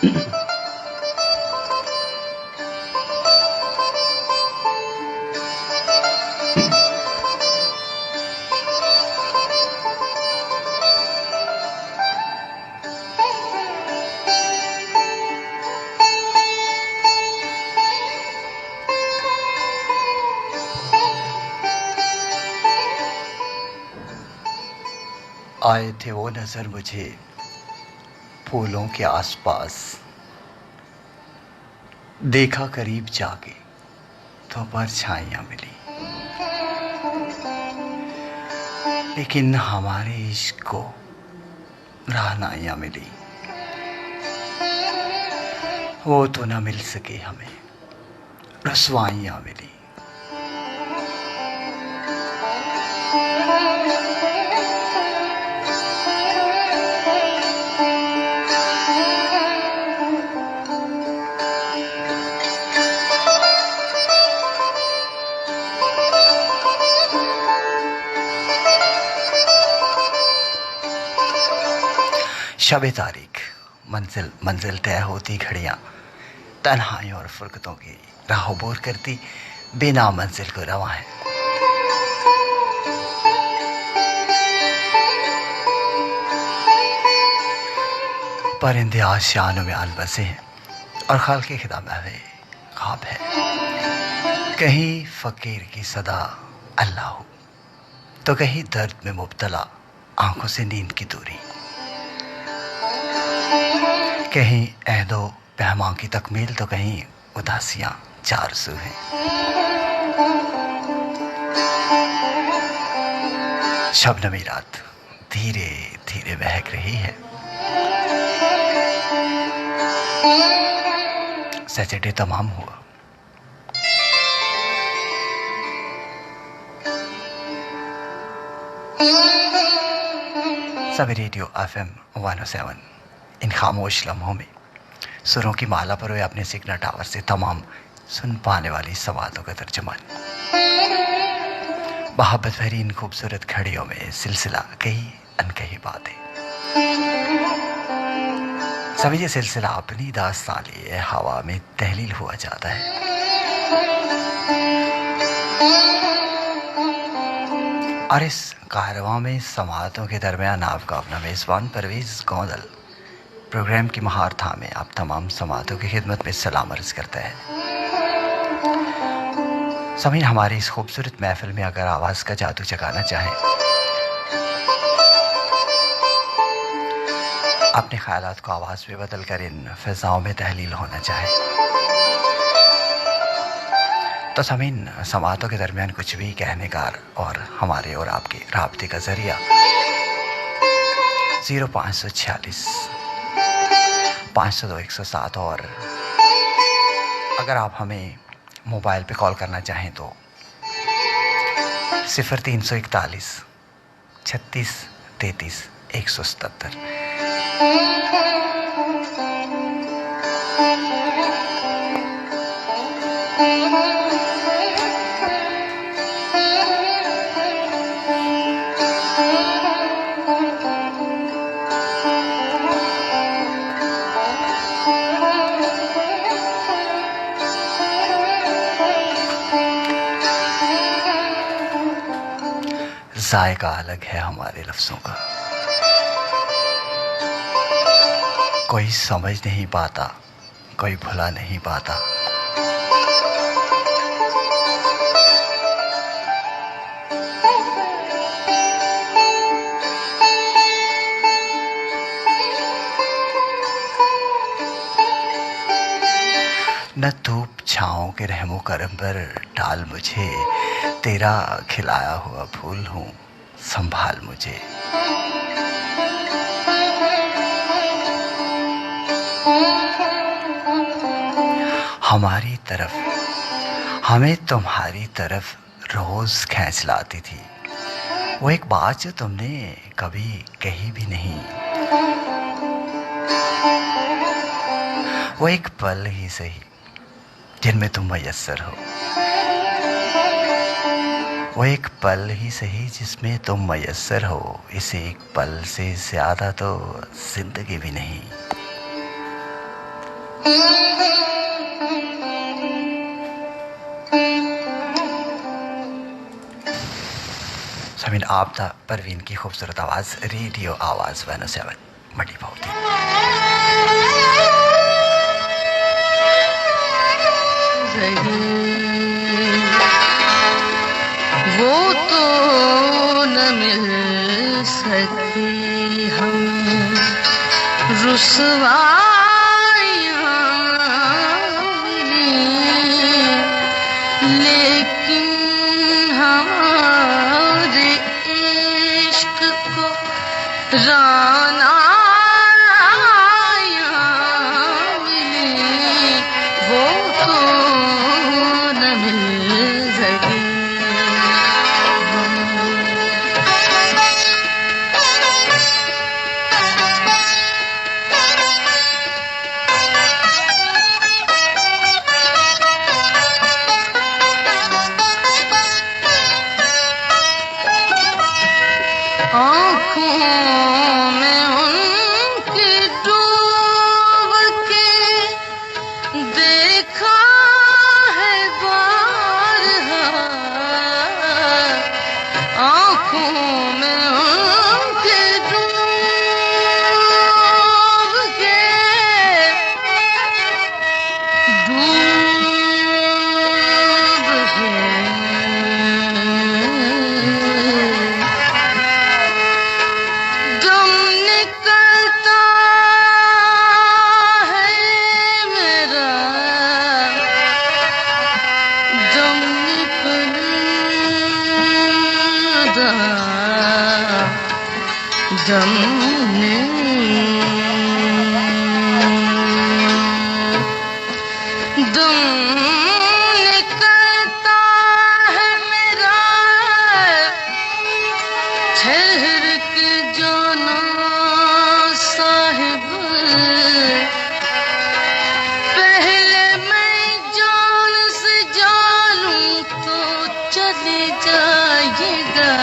आए थे वो नजर मुझे फूलों के आसपास, देखा करीब जाके तो परछाइयां मिली, लेकिन हमारे इश्क को रहनाइयां मिली। वो तो न मिल सके हमें, रसवाइयां मिली। शब तारीख, मंजिल मंजिल तय होती, घड़ियां तन्हाई और फुरकतों की राहों करती, बिना मंजिल को रवा है। परिंदे आशियानों में आल बसे हैं और खाल के खिदा में ख्वाब है। कहीं फकीर की सदा अल्लाह हो, तो कहीं दर्द में मुब्तला आंखों से नींद की दूरी। कहीं अहदो पैमां की तकमील, तो कहीं उदासियां चार सू हैं। शबनमी रात धीरे धीरे बहक रही है। सैटरडे तमाम हुआ। सभी रेडियो FM 107 इन खामोश लम्हों में सुरों की माला पर हुए अपने सिग्नल टावर से तमाम सुन पाने वाली सवालों का तर्जुमान। मोहब्बत भरी इन खूबसूरत घड़ियों में सिलसिला कई अनकही बातें। सभी ये सिलसिला अपनी दास्तान लिए हवा में तहलील हुआ जाता है। और इस कारवां में समातों के दरमियान आपका अपना मेज़बान परवेज़ गोंदल प्रोग्राम की महार थामे आप तमाम समातों की खिदमत में सलाम अर्ज करता है। समीन, हमारी इस खूबसूरत महफिल में अगर आवाज़ का जादू जगाना चाहें, अपने ख्यालात को आवाज़ में बदल कर इन फ़िज़ाओं में तहलील होना चाहें, तो समीन समातों के दरमियान कुछ भी कहने का और हमारे और आपके राब्ते का ज़रिया 0546 502 107, और अगर आप हमें मोबाइल पे कॉल करना चाहें तो 0341 36 33 177। जायका अलग है हमारे लफ्ज़ों का, कोई समझ नहीं पाता, कोई भुला नहीं पाता। न धूप छाँव के रहमो करम पर डाल मुझे, तेरा खिलाया हुआ फूल हूँ, संभाल मुझे। हमारी तरफ, हमें तुम्हारी तरफ रोज खींच लाती थी वो एक बात जो तुमने कभी कही भी नहीं। वो एक पल ही सही जिनमें तुम मयस्सर हो, वो एक पल ही सही जिसमें तुम मयस्सर हो। इसे एक पल से ज़्यादा तो जिंदगी भी नहीं। समीन आप था परवीन की खूबसूरत आवाज़, रेडियो आवाज़ 107 मडी भावती। वो तो न मिल सकी हम रुसवाइयाँ लेकिन हमारे इश्क को रानाइयाँ मिली, वो तो न मिल सकी। आँखों में उनकी डूब के देखा है बारहा, आँखों में उनकी डूब के दम निकलता है मेरा, दम निकलता, दम दम निकलता है मेरा, ठहर के जाना साहिब, पहले मैं जान से जानूं तो चले जाइएगा।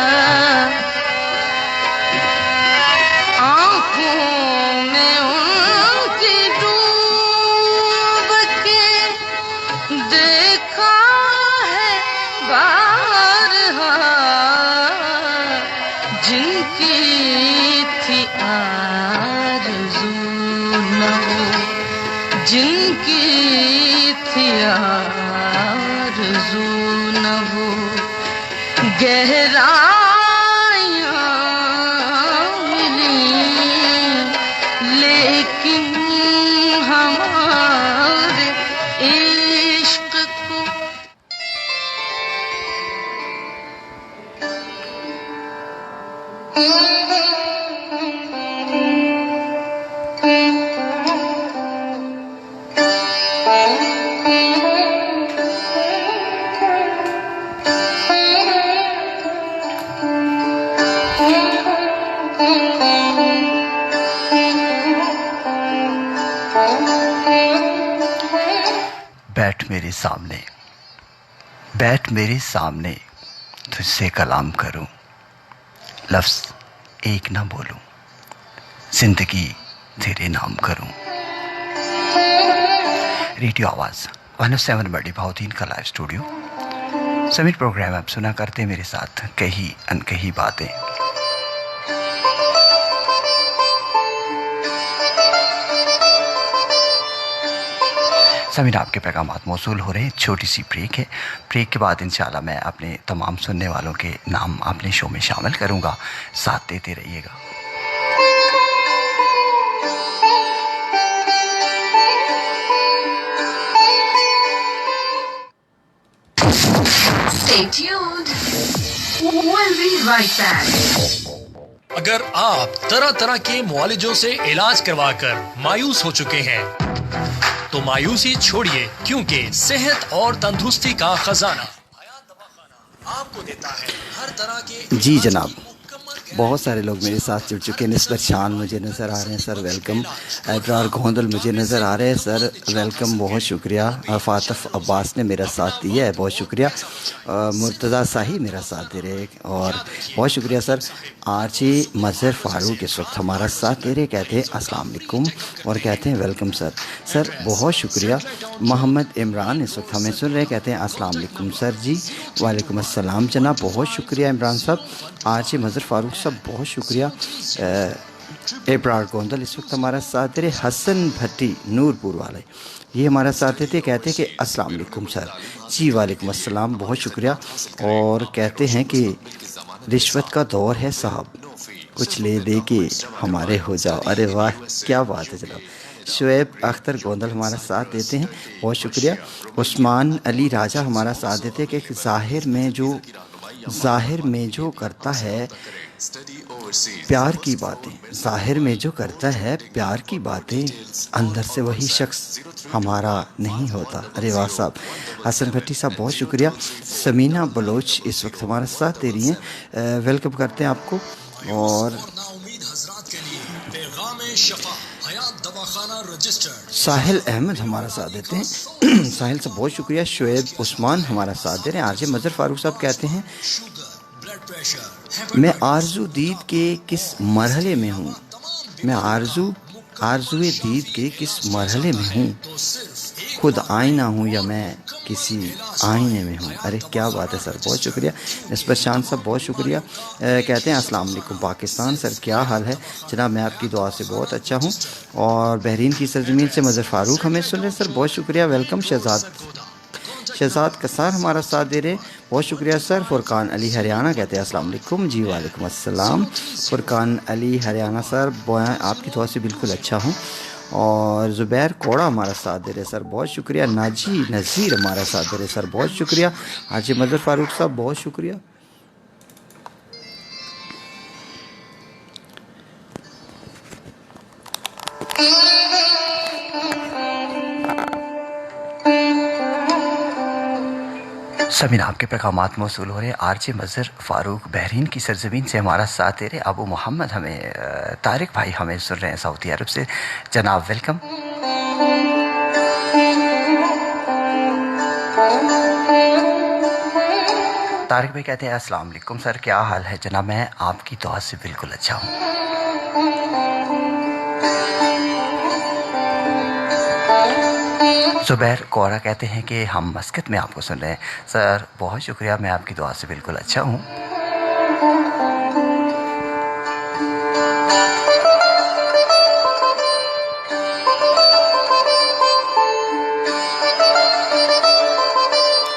आँखों में उनकी डूब के देखा है बारहा, जिनकी थी आरज़ू न हो, जिनकी थी आरज़ू न हो, गहराइयाँ मिली लेकिन हमारे इश्क को बैठ मेरे सामने तुझसे कलाम करूं, लफ्ज़ एक ना बोलूं, जिंदगी तेरे नाम करूं। रेडियो आवाज़ 107 बड़ी भावतीन का लाइव स्टूडियो समिट प्रोग्राम आप सुना करते मेरे साथ कही अनकही बातें। समीर आपके पैगामात मौसूल हो रहे हैं। छोटी सी ब्रेक है, ब्रेक के बाद इंशाल्लाह मैं अपने तमाम सुनने वालों के नाम अपने शो में शामिल करूंगा, साथ देते रहिएगा। Stay tuned. We'll be right back. अगर आप तरह तरह के मुआलिजों से इलाज करवाकर मायूस हो चुके हैं तो मायूसी छोड़िए, क्योंकि सेहत और तंदुरुस्ती का खजाना हयात दवाखाना आपको देता है हर तरह के जी जनाब, बहुत सारे लोग मेरे साथ जुड़ चुके हैं। निस्बत शान मुझे नज़र आ रहे हैं सर, वेलकम। एबरार गोंदल मुझे नज़र आ रहे हैं सर, वेलकम, बहुत शुक्रिया। फातफ अब्बास ने मेरा साथ दिया है, बहुत शुक्रिया। मुर्तज़ा शाही मेरा साथ दे रहे और बहुत शुक्रिया सर। आरजे मज़हर फ़ारूक इस वक्त हमारा साथ दे रहे, कहते हैं अस्सलाम वालेकुम और कहते हैं वेलकम सर। सर बहुत शुक्रिया। मोहम्मद इमरान इस वक्त हमें सुन रहे, कहते हैं अस्सलाम वालेकुम सर जी। वालेकुम अस्सलाम जनाब, बहुत शुक्रिया इमरान साहब। आरजे मज़हर फ़ारूक साहब बहुत शुक्रिया। एबरार गोंदल इस वक्त हमारा साथ दे रहे। हसन भट्टी नूरपुर वाले ये हमारा साथ देते, कहते हैं कि अस्सलाम वालेकुम सर जी। वालेकुम अस्सलाम, बहुत शुक्रिया। और कहते हैं कि रिश्वत का दौर है साहब, कुछ ले दे के हमारे हो जाओ। अरे वाह क्या बात है जनाब। शुएब अख्तर गोंदल हमारा साथ देते हैं, बहुत शुक्रिया। उस्मान अली राजा हमारा साथ देते हैं कि ज़ाहिर में जो करता है प्यार की बातें, ज़ाहिर में जो करता है प्यार की बातें, अंदर से वही शख्स हमारा नहीं होता। अरे वाह साहब। हसन भट्टी साहब बहुत शुक्रिया। समीना बलोच इस वक्त हमारा साथ दे रही हैं, वेलकम करते हैं आपको। और साहिल अहमद हमारा साथ देते हैं, साहिल से बहुत शुक्रिया। शुएब उस्मान हमारा साथ दे रहे हैं। आरजे मज़हर फ़ारूक साहब कहते हैं मैं आरज़ू दीद के किस मरहले में हूँ, मैं आरज़ुए दीद के किस मरहले में हूँ, खुद आईना हूँ या मैं किसी आईने में हूँ। अरे क्या बात है सर, बहुत शुक्रिया। निस्बत शान साहब बहुत शुक्रिया। कहते हैं अस्सलाम वालेकुम पाकिस्तान, सर क्या हाल है जनाब, मैं आपकी दुआ से बहुत अच्छा हूँ। और बहरीन की सरजमीन से मज़हर फ़ारूक हमें सुन रहे सर, बहुत शुक्रिया, वेलकम। शहजाद कसार हमारा साथ दे रहे, बहुत शुक्रिया सर। फ़ुरकान अली हरियाणा कहते हैं अस्सलाम वालेकुम जी। वालेकुम अस्सलाम। फ़ुरकान अली हरियाणा सर, आपकी दुआ से बिल्कुल अच्छा हूँ। और ज़ुबैर कोड़ा हमारा साथ दे रहे सर, बहुत शुक्रिया। नाजी नज़ीर हमारा साथ दे रहे सर, बहुत शुक्रिया। हाजी मज़हर फ़ारूक साहब बहुत शुक्रिया। समीन आपके पैगामात मौसूल हो रहे। आरजे मज़हर फ़ारूक बहरीन की सरजमीन से हमारा साथ दे रहे। अबू मोहम्मद हमें तारिक भाई हमें सुन रहे हैं सऊदी अरब से, जनाब वेलकम। तारिक भाई कहते हैं अस्सलाम वालेकुम सर, क्या हाल है जनाब, मैं आपकी दुआ से बिल्कुल अच्छा हूँ। ज़ुबैर कोरा कहते हैं कि हम मस्कत में आपको सुन रहे हैं सर, बहुत शुक्रिया, मैं आपकी दुआ से बिल्कुल अच्छा हूँ।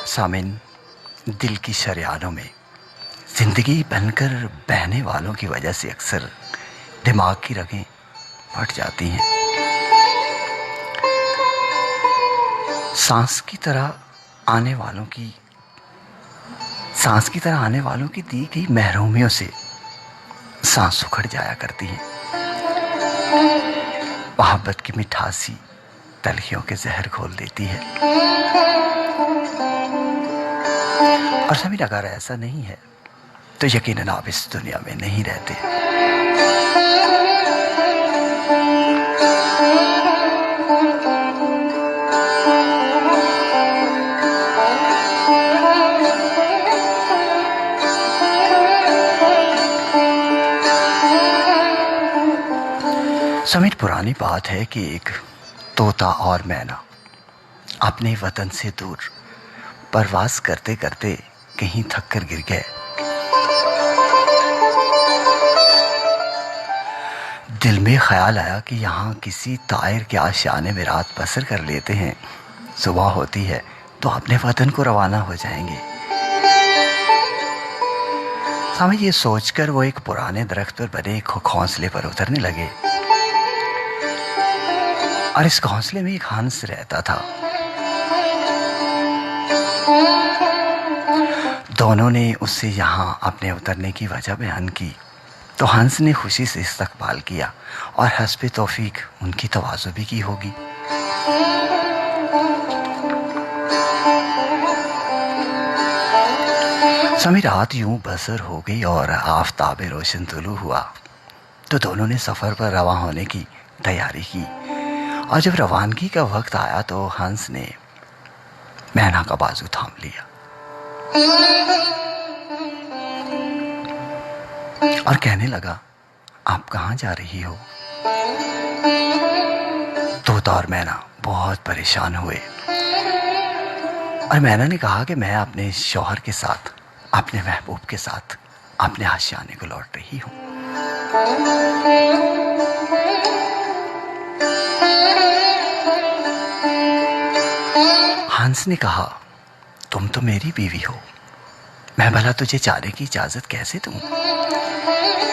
सामिन, दिल की शरियानों में ज़िंदगी बनकर बहने वालों की वजह से अक्सर दिमाग की रगें फट जाती हैं। सांस की तरह आने वालों की दी गई महरूमियों से सांस उखड़ जाया करती है। मोहब्बत की मिठासी तलखियों के जहर घोल देती है। और सभी अगर ऐसा नहीं है तो यकीनन आप इस दुनिया में नहीं रहते। समीर, पुरानी बात है कि एक तोता और मैना अपने वतन से दूर परवास करते करते कहीं थक कर गिर गए। दिल में ख्याल आया कि यहाँ किसी तायर के आशियाने में रात बसर कर लेते हैं, सुबह होती है तो अपने वतन को रवाना हो जाएंगे। सामने ये सोचकर वो एक पुराने दरख्त पर बने एक घोंसले पर उतरने लगे। और इस घोंसले में एक हंस रहता था। दोनों ने उससे यहाँ अपने उतरने की वजह बयान की तो हंस ने खुशी से इस्तकबाल किया और हस्ब तौफीक उनकी तवाज़ु भी की होगी। स्वामी रात यूं बसर हो गई और आफताब रोशन तुलू हुआ तो दोनों ने सफ़र पर रवां होने की तैयारी की। और जब रवानगी का वक्त आया तो हंस ने मैना का बाजू थाम लिया और कहने लगा, आप कहाँ जा रही हो? तोता और मैना बहुत परेशान हुए और मैना ने कहा कि मैं अपने शौहर के साथ, अपने महबूब के साथ अपने आशियाने को लौट रही हूं। हंस ने कहा, तुम तो मेरी बीवी हो, मैं भला तुझे जाने की इजाजत कैसे दूं?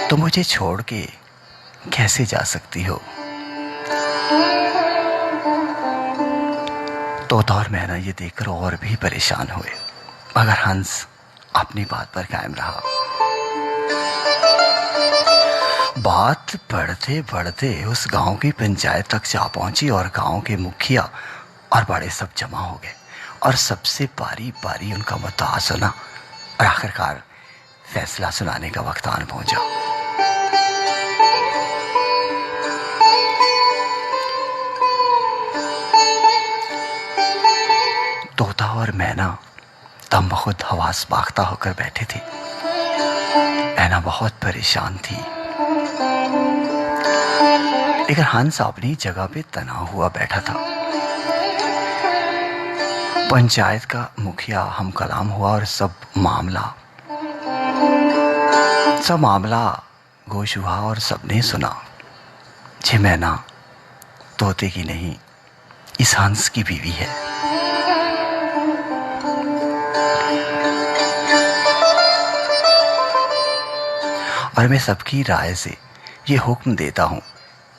तुम मुझे छोड़ के कैसे जा सकती हो? तोता और मैना ये देखकर और भी परेशान हुए, मगर हंस अपनी बात पर कायम रहा। बात बढ़ते बढ़ते उस गांव की पंचायत तक जा पहुंची और गांव के मुखिया और बड़े सब जमा हो गए और सबसे बारी बारी उनका मुद्दा सुना और आखिरकार फैसला सुनाने का वक्त आन पहुंचा। तोता और मैना दम बखुद हवास बाख्ता होकर बैठे थे। मैना बहुत परेशान थी, लेकिन हंस अपनी जगह पे तना हुआ बैठा था। पंचायत का मुखिया हम कलाम हुआ और सब मामला गोश हुआ और सबने सुना कि मैना तोते की नहीं, इस हंस की बीवी है। और मैं सबकी राय से ये हुक्म देता हूं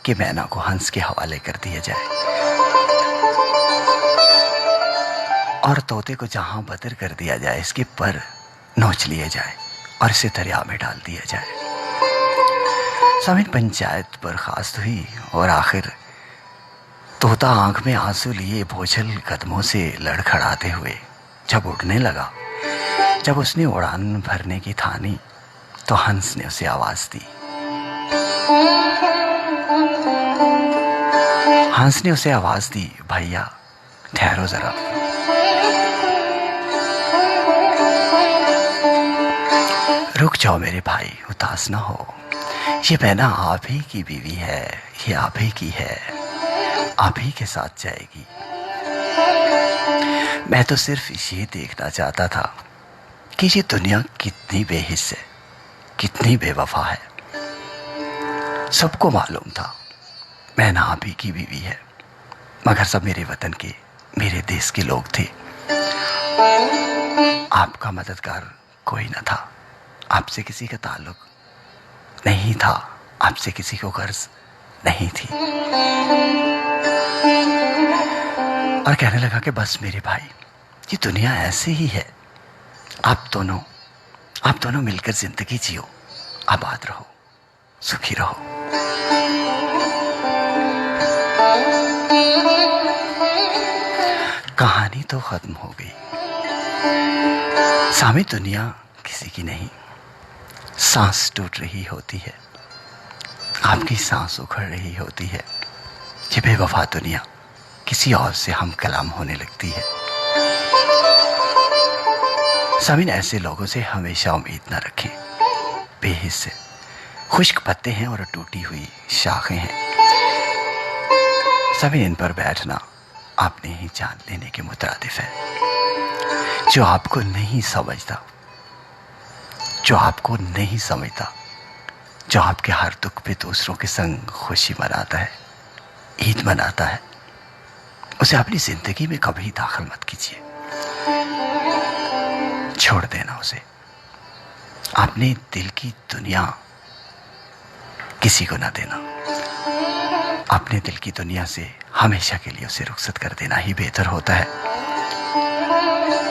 कि मैना को हंस के हवाले कर दिया जाए और तोते को जहां बदर कर दिया जाए, इसके पर नोच लिए जाए और इसे दरिया में डाल दिया जाए। स्वामी पंचायत बर्खास्त हुई और आखिर तोता आंख में आंसू लिए बोझल कदमों से लड़खड़ाते हुए जब उड़ने लगा, जब उसने उड़ान भरने की ठानी तो हंस ने उसे आवाज दी। हंस ने उसे आवाज दी, भैया ठहरो जरा। रुक जाओ मेरे भाई, उदास ना हो, ये मैना आप ही की बीवी है, ये आप ही की है, आप ही के साथ जाएगी। मैं तो सिर्फ ये देखना चाहता था कि ये दुनिया कितनी बेहिस है, कितनी बेवफा है। सबको मालूम था मैना आप ही की बीवी है, मगर सब मेरे वतन के, मेरे देश के लोग थे। आपका मददगार कोई न था, आपसे किसी का ताल्लुक नहीं था, आपसे किसी को गर्ज नहीं थी। और कहने लगा कि बस मेरे भाई, ये दुनिया ऐसे ही है, आप दोनों मिलकर जिंदगी जियो, आबाद रहो, सुखी रहो। कहानी तो खत्म हो गई। सामी दुनिया किसी की नहीं, सांस टूट रही होती है, आपकी सांस उखड़ रही होती है। ये बेवफा दुनिया किसी और से हम कलाम होने लगती है। सामीन, ऐसे लोगों से हमेशा उम्मीद न रखें। बेहिस्से खुश्क पत्ते हैं और टूटी हुई शाखें हैं। सामीन, इन पर बैठना आपने ही जान लेने के मुतरादिफ है। जो आपको नहीं समझता, जो आपके हर दुख पे दूसरों के संग खुशी मनाता है, ईद मनाता है, उसे अपनी जिंदगी में कभी दाखिल मत कीजिए। छोड़ देना उसे। अपने दिल की दुनिया किसी को ना देना। अपने दिल की दुनिया से हमेशा के लिए उसे रुखसत कर देना ही बेहतर होता है।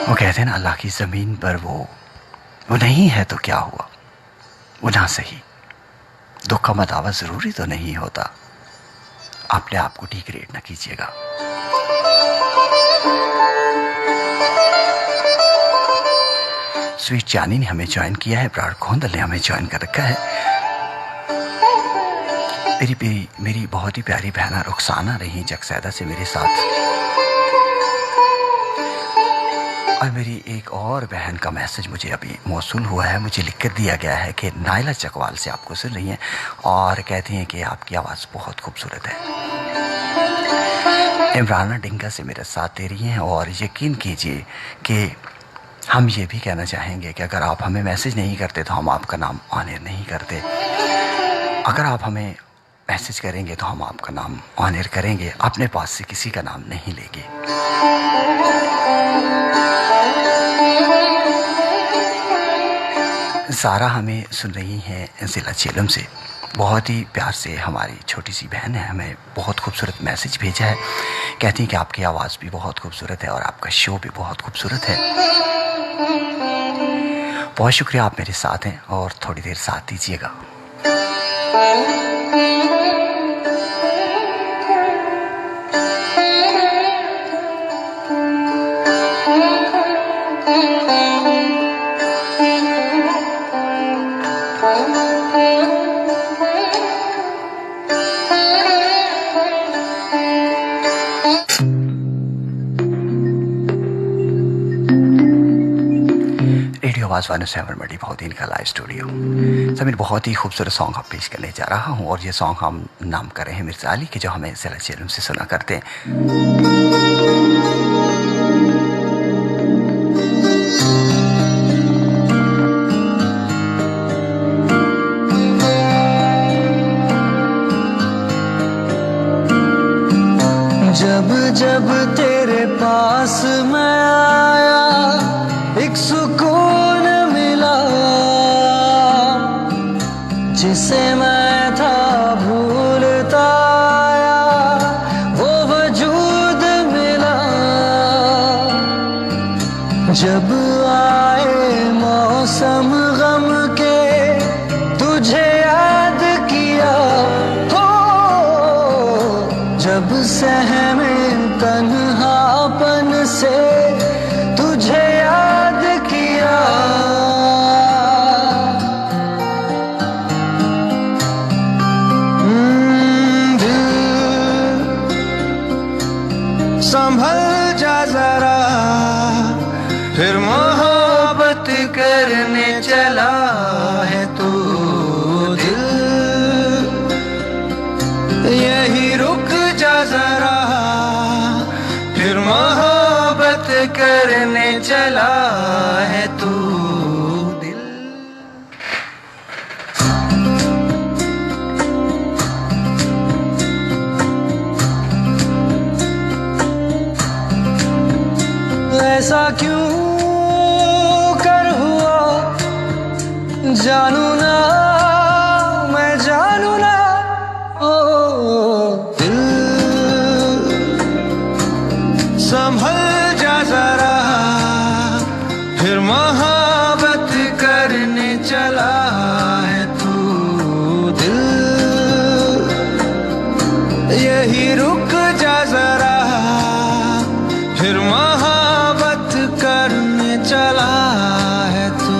वो कहते हैं ना, अल्लाह की जमीन पर वो नहीं है तो क्या हुआ, वो ना सही। दुख का मदावा जरूरी तो नहीं होता। अपने आप को डिग्रेड ना कीजिएगा। स्वीट जानी ने हमें ज्वाइन किया है, ब्राड खोंदल ने हमें ज्वाइन कर रखा है, मेरी बहुत ही प्यारी बहना रुखसाना रही जगसैदा से मेरे साथ, और मेरी एक और बहन का मैसेज मुझे अभी मौसूल हुआ है, मुझे लिख कर दिया गया है कि नाइला चकवाल से आपको सुन रही हैं और कहती हैं कि आपकी आवाज़ बहुत खूबसूरत है। इमराना डिंगा से मेरा साथ दे रही हैं और यकीन कीजिए कि हम ये भी कहना चाहेंगे कि अगर आप हमें मैसेज नहीं करते तो हम आपका नाम ऑनर नहीं करते, अगर आप हमें मैसेज करेंगे तो हम आपका नाम ऑनर करेंगे, अपने पास से किसी का नाम नहीं लेंगे। सारा हमें सुन रही हैं जिला चेलम से, बहुत ही प्यार से हमारी छोटी सी बहन है, हमें बहुत खूबसूरत मैसेज भेजा है, कहती हैं कि आपकी आवाज़ भी बहुत खूबसूरत है और आपका शो भी बहुत खूबसूरत है। बहुत शुक्रिया, आप मेरे साथ हैं और थोड़ी देर साथ दीजिएगा। आवाज़ 107 मडी बहुत ही इनका लाइव स्टूडियो समीर, बहुत ही खूबसूरत सॉन्ग आप पेश करने जा रहा हूँ और ये सॉन्ग हम नाम कर रहे हैं मिर्ज़ा अली के, जो हमें ज़िला चेलम से सुना करते हैं। जब जब तेरे पास मैं आया एक सुकून मिला, जिसे मैं था भूलता आया वो वजूद मिला। जब आए मौसम गम के तुझे याद किया, हो जब सहमे तन्हापन से तुझे याद किया, संभल जा जरा, फिर मोहब्बत करने चला है तू दिल, यही रुक जा जरा, फिर मोहब्बत करने चला है तू दिल। ऐसा क्यों कर हुआ जानू ना, मैं जानू ना, ओ दिल संभल जा जरा, फिर मोहब्बत करने चला है तू दिल, यही रुक जा जरा, फिर मोहब्बत करने चला है तू।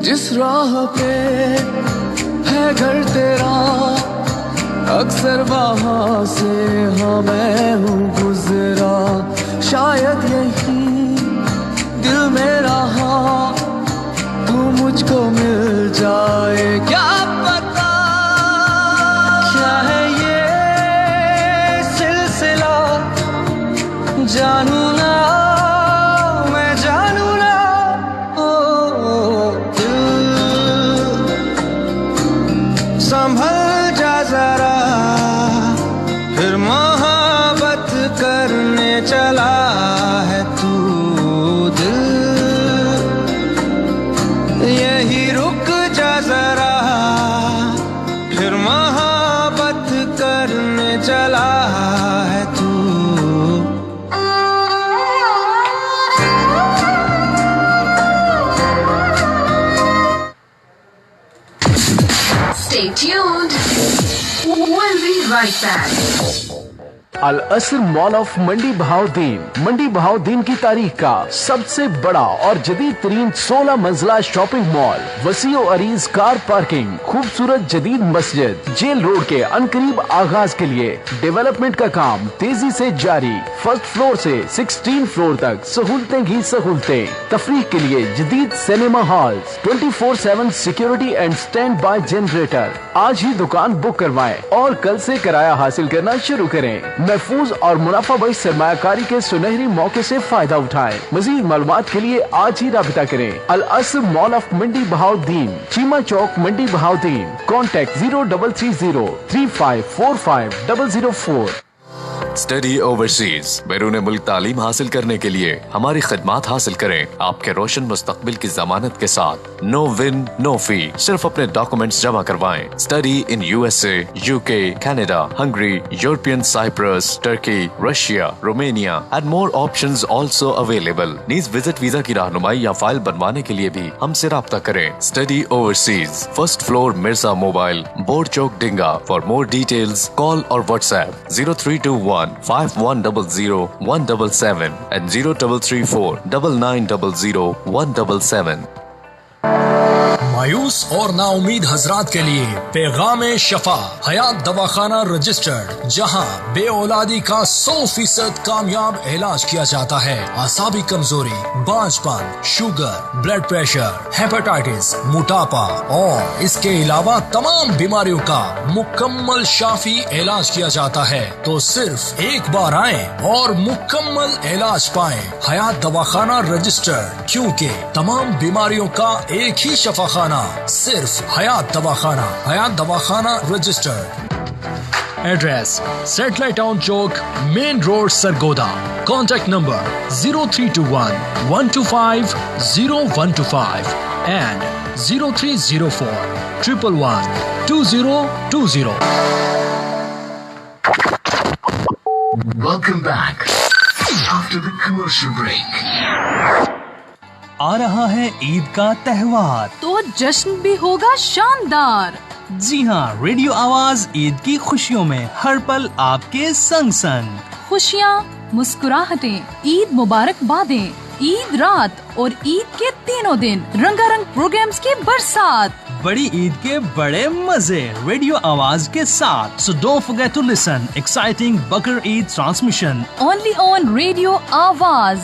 जिस राह पे है घर तेरा, अक्सर वहाँ से हाँ मैं हूँ गुजरा, शायद यही दिल में रहा तू मुझको मिल जाए, क्या पता क्या है ये सिलसिला, जानू ना, मैं जानू ना, ओ संभल जा जरा, फिर मोहब्बत करने चला है तू दिल, यही रुक जा जरा, tuned. We'll be right back. Al Asar mall of Mandi Bahauddin की तारीख का सबसे बड़ा और जदीद तरीन 16 मंजिला शॉपिंग मॉल, वसीओ अरीज कार पार्किंग, खूबसूरत जदीद मस्जिद, जेल रोड के अनकरीब आगाज के लिए डेवलपमेंट का काम तेजी से जारी। फर्स्ट फ्लोर से 16 फ्लोर तक सहूलतें ही सहूलतें। तफरीह के लिए जदीद cinema hall, 24/7 security and stand by generator. आज ही दुकान बुक करवाएं और कल से किराया हासिल करना शुरू करें। महफूज और मुनाफा बख्श सरमायाकारी के सुनहरी मौके से फायदा उठाएं। मजीद मालूमात के लिए आज ही राबिता करें। Al Asar mall of Mandi Bahauddin, Cheema Chowk, Mandi Bahauddin. Contact 0330 3545 004। Study overseas, बैरून मुल्क तालीम हासिल करने के लिए हमारी खिदमात हासिल करें। आपके रोशन मुस्तकबिल की जमानत के साथ नो विन नो फी। सिर्फ अपने डॉक्यूमेंट्स जमा करवाएं। Study in USA, UK, Canada, Hungary, European Cyprus, Turkey, Russia, Romania and more options also available. Knees visit visa की रहनुमाई या फाइल बनवाने के लिए भी हमसे राब्ता करें। Study overseas, first floor, Mirza mobile, board Chowk, डिंगा। For more details call और व्हाट्सएप 0321 5100 177 and 0334 9900 177। मायूस और नाउमीद हजरात के लिए पैगाम शफा हयात दवाखाना रजिस्टर्ड, जहां बे औलादी का 100% कामयाब इलाज किया जाता है। आसाबी कमजोरी, बांझपन, शुगर, ब्लड प्रेशर, हेपेटाइटिस, मोटापा और इसके अलावा तमाम बीमारियों का मुकम्मल शाफी इलाज किया जाता है। तो सिर्फ एक बार आएं और मुकम्मल इलाज पाएं। हयात दवाखाना रजिस्टर्ड, क्योंकि तमाम बीमारियों का एक ही शफाखाना, सिर्फ Hayat Dawakhana registered. Address satellite town Chowk, main road, Sargodha. Contact number 0321 125 0125 and 0304 111 2020। Welcome back after the commercial break. आ रहा है ईद का त्योहार, तो जश्न भी होगा शानदार। जी हाँ, रेडियो आवाज ईद की खुशियों में हर पल आपके संग संग। खुशियाँ, मुस्कुराहटें, ईद मुबारकबादें, ईद रात और ईद के तीनों दिन, रंगारंग प्रोग्राम्स की बरसात। बड़ी ईद के बड़े मजे रेडियो आवाज के साथ। So don't forget to listen exciting Bakr Eid transmission only on Radio आवाज।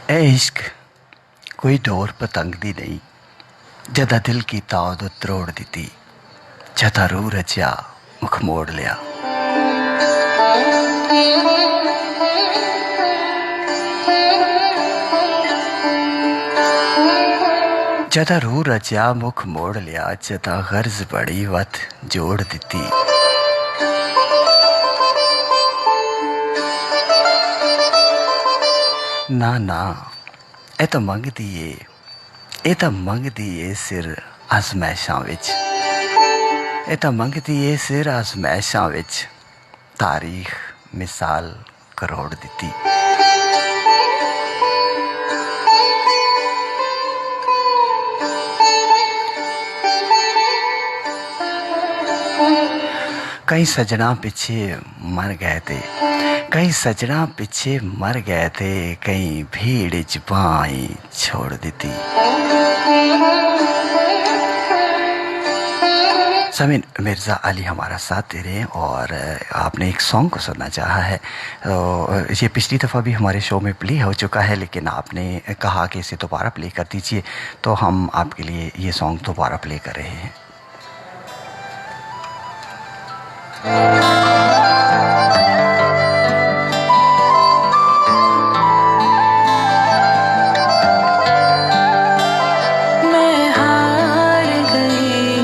इश्क कोई डोर पतंग दी नहीं, जदा दिल की ताद त्रोड़ दी, जदा रूह रचा मुख मोड़ लिया। जदा रूह रचा मुख मोड़ लिया, जदा गर्ज बड़ी वत जोड़ दी। ना ना ਇਹ ਤਾਂ ਮੰਗਦੀ ਏ ਸਿਰ ਆਜ਼ਮੈਸ਼ਾਂ ਵਿੱਚ। ਇਹ ਤਾਂ ਮੰਗਦੀ ਏ ਸਿਰ ਆਜ਼ਮੈਸ਼ਾਂ ਵਿੱਚ, ਤਾਰੀਖ ਮਿਸਾਲ ਕਰੋੜ ਦਿੱਤੀ। कई सजना पीछे मर गए थे, कई सजना पीछे मर गए थे, कई भीड़ च बाई छोड़ दी थी। समीन मिर्ज़ा अली हमारा साथ दे रहे हैं और आपने एक सॉन्ग को सुनना चाहा है। तो ये पिछली दफ़ा भी हमारे शो में प्ले हो चुका है, लेकिन आपने कहा कि इसे दोबारा प्ले कर दीजिए, तो हम आपके लिए ये सॉन्ग दोबारा प्ले कर रहे हैं। मैं हार गई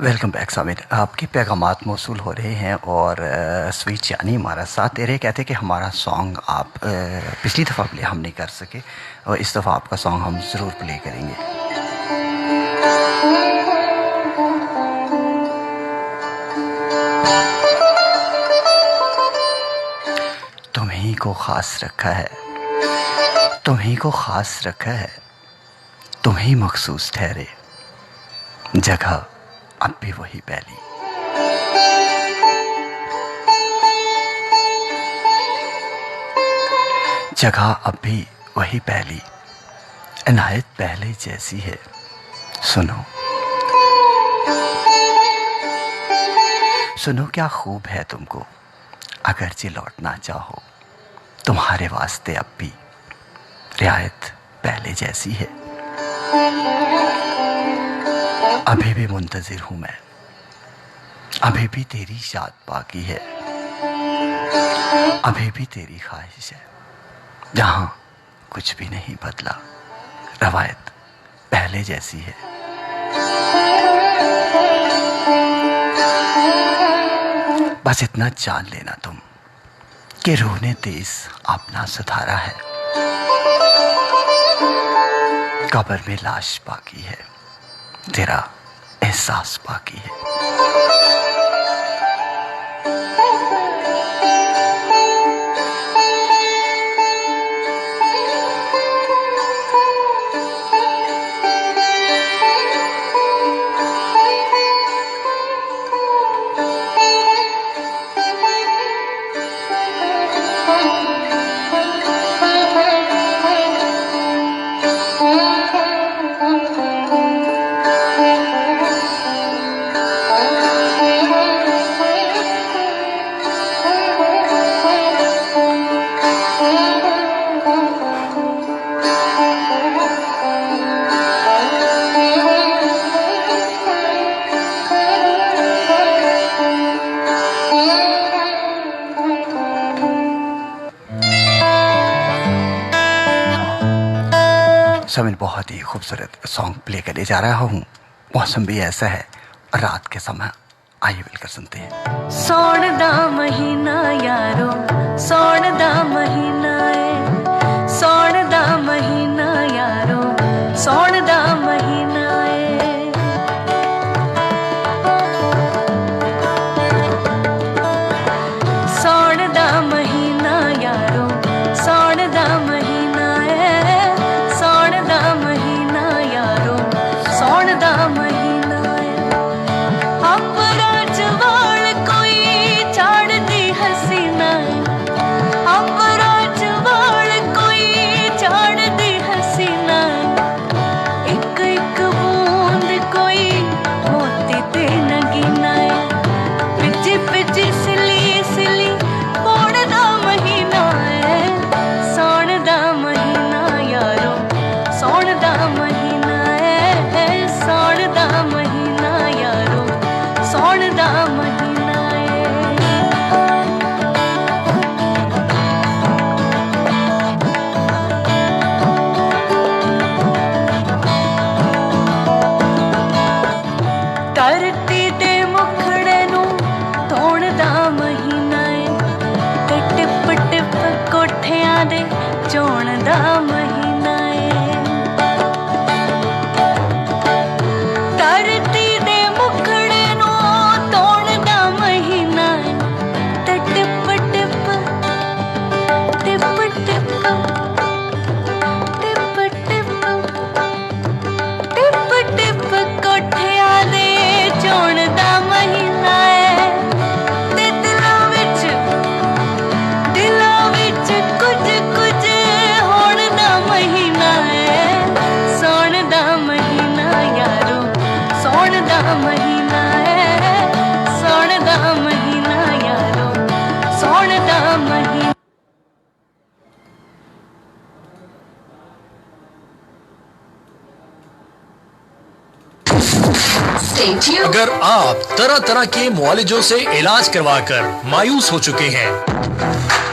वेलकम बैक सामिर, आपके पैगामात मौसूल हो रहे हैं और स्वीट चानी हमारा साथ दे रहे, कहते कि हमारा सॉन्ग आप पिछली दफ़ा प्ले हम नहीं कर सके और इस दफ़ा आपका सॉन्ग हम ज़रूर प्ले करेंगे। तुम्हीं को ख़ास रखा है, तुम्हीं को ख़ास रखा है, तुम्हीं मखसूस ठहरे, जगह अब भी वही पहली। जगह अब भी वही पहली, इनायत पहले जैसी है। सुनो सुनो क्या खूब है तुमको, अगरचे लौटना चाहो, तुम्हारे वास्ते अब भी रियायत पहले जैसी है। अभी भी मुंतजिर हूं मैं, अभी भी तेरी याद बाकी है, अभी भी तेरी ख्वाहिश है, जहां कुछ भी नहीं बदला, रवायत पहले जैसी है। बस इतना जान लेना तुम कि रूह ने तेज अपना सुधारा है, कब्र में लाश बाकी है, तेरा एहसास बाकी है। समिल बहुत ही खूबसूरत सॉन्ग प्ले करने जा रहा हूँ। मौसम भी ऐसा है, रात के समय। आइए मिलकर सुनते हैं। सौण दा महीना यारो, सौण दा महीना है, सौण दा महीना यारो, सौण दा महीना है। सौण दा महीना यारो, सौण दा महीना है, सौण दा महीना यारो, सौण दा महीना है। अपना जवाल कोई चाड़ दी हसीना, अब Stay tuned. अगर आप तरह तरह के मुआलिजों से इलाज करवाकर मायूस हो चुके हैं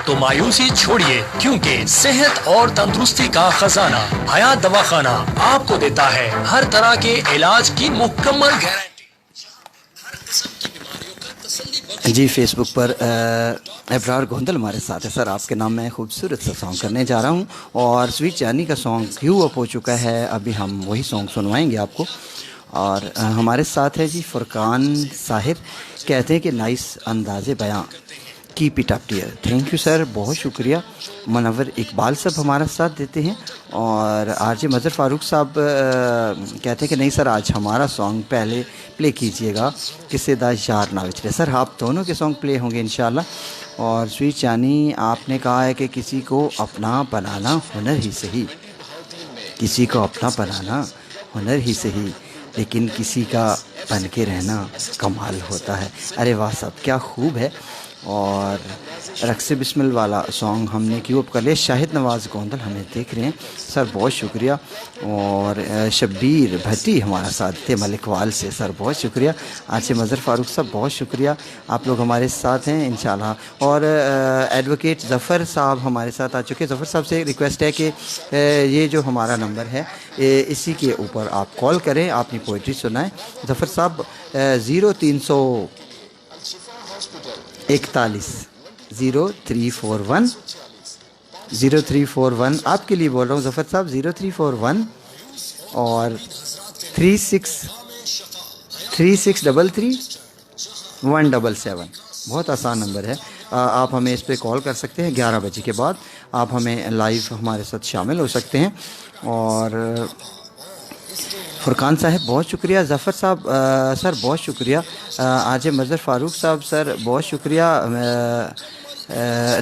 तो मायूसी छोड़िए, क्योंकि सेहत और तंदुरुस्ती का खजाना हयात दवाखाना आपको देता है हर तरह के इलाज की मुकम्मल गारंटी। जी फेसबुक पर एब्रार गोंदल हमारे साथ है। सर आपके नाम में खूबसूरत सा सॉन्ग करने जा रहा हूँ और स्वीट जानी का सॉन्ग क्यू अप हो चुका है, अभी हम वही सॉन्ग सुनवाएंगे आपको। और हमारे साथ है जी फुरकान साहिब, कहते हैं कि नाइस अंदाज़े बयां, keep it up dear. Thank you sir, बहुत शुक्रिया। मुनव्वर इकबाल साहब हमारा साथ देते हैं और आरजे मज़हर फ़ारूक साहब कहते हैं कि नहीं सर आज हमारा सॉन्ग पहले प्ले कीजिएगा, किस्सेदा यार ना विचरे। सर आप दोनों के सॉन्ग प्ले होंगे इंशाल्लाह। और स्वीट जानी आपने कहा है कि किसी को अपना बनाना हुनर ही सही, किसी को अपना बनाना हुनर ही सही, लेकिन किसी का बन के रहना कमाल होता है। अरे वाह साहब क्या खूब है। और रक्स बिस्मिल वाला सॉन्ग हमने क्यों कर लिया। शाहिद नवाज़ गोंदल हमें देख रहे हैं सर, बहुत शुक्रिया। और शब्बीर भट्टी हमारा साथ थे मलिकवाल से, सर बहुत शुक्रिया। आचे मज़हर फ़ारूक साहब बहुत शुक्रिया, आप लोग हमारे साथ हैं इंशाल्लाह। और एडवोकेट ज़फ़र साहब हमारे साथ आ चुके हैं। ज़फ़र साहब से रिक्वेस्ट है कि ये जो हमारा नंबर है इसी के ऊपर आप कॉल करें, अपनी पोइट्री सुनाएं। ज़फ़र साहब 0341 आपके लिए बोल रहा हूँ ज़फ़र साहब, 0341 और 3633 बहुत आसान नंबर है। आप हमें इस पे कॉल कर सकते हैं। 11 बजे के बाद आप हमें लाइव हमारे साथ शामिल हो सकते हैं। और फुरकान साहब बहुत शुक्रिया। ज़फ़र साहब सर बहुत शुक्रिया। आरजे मज़हर फ़ारूक साहब सर बहुत शुक्रिया।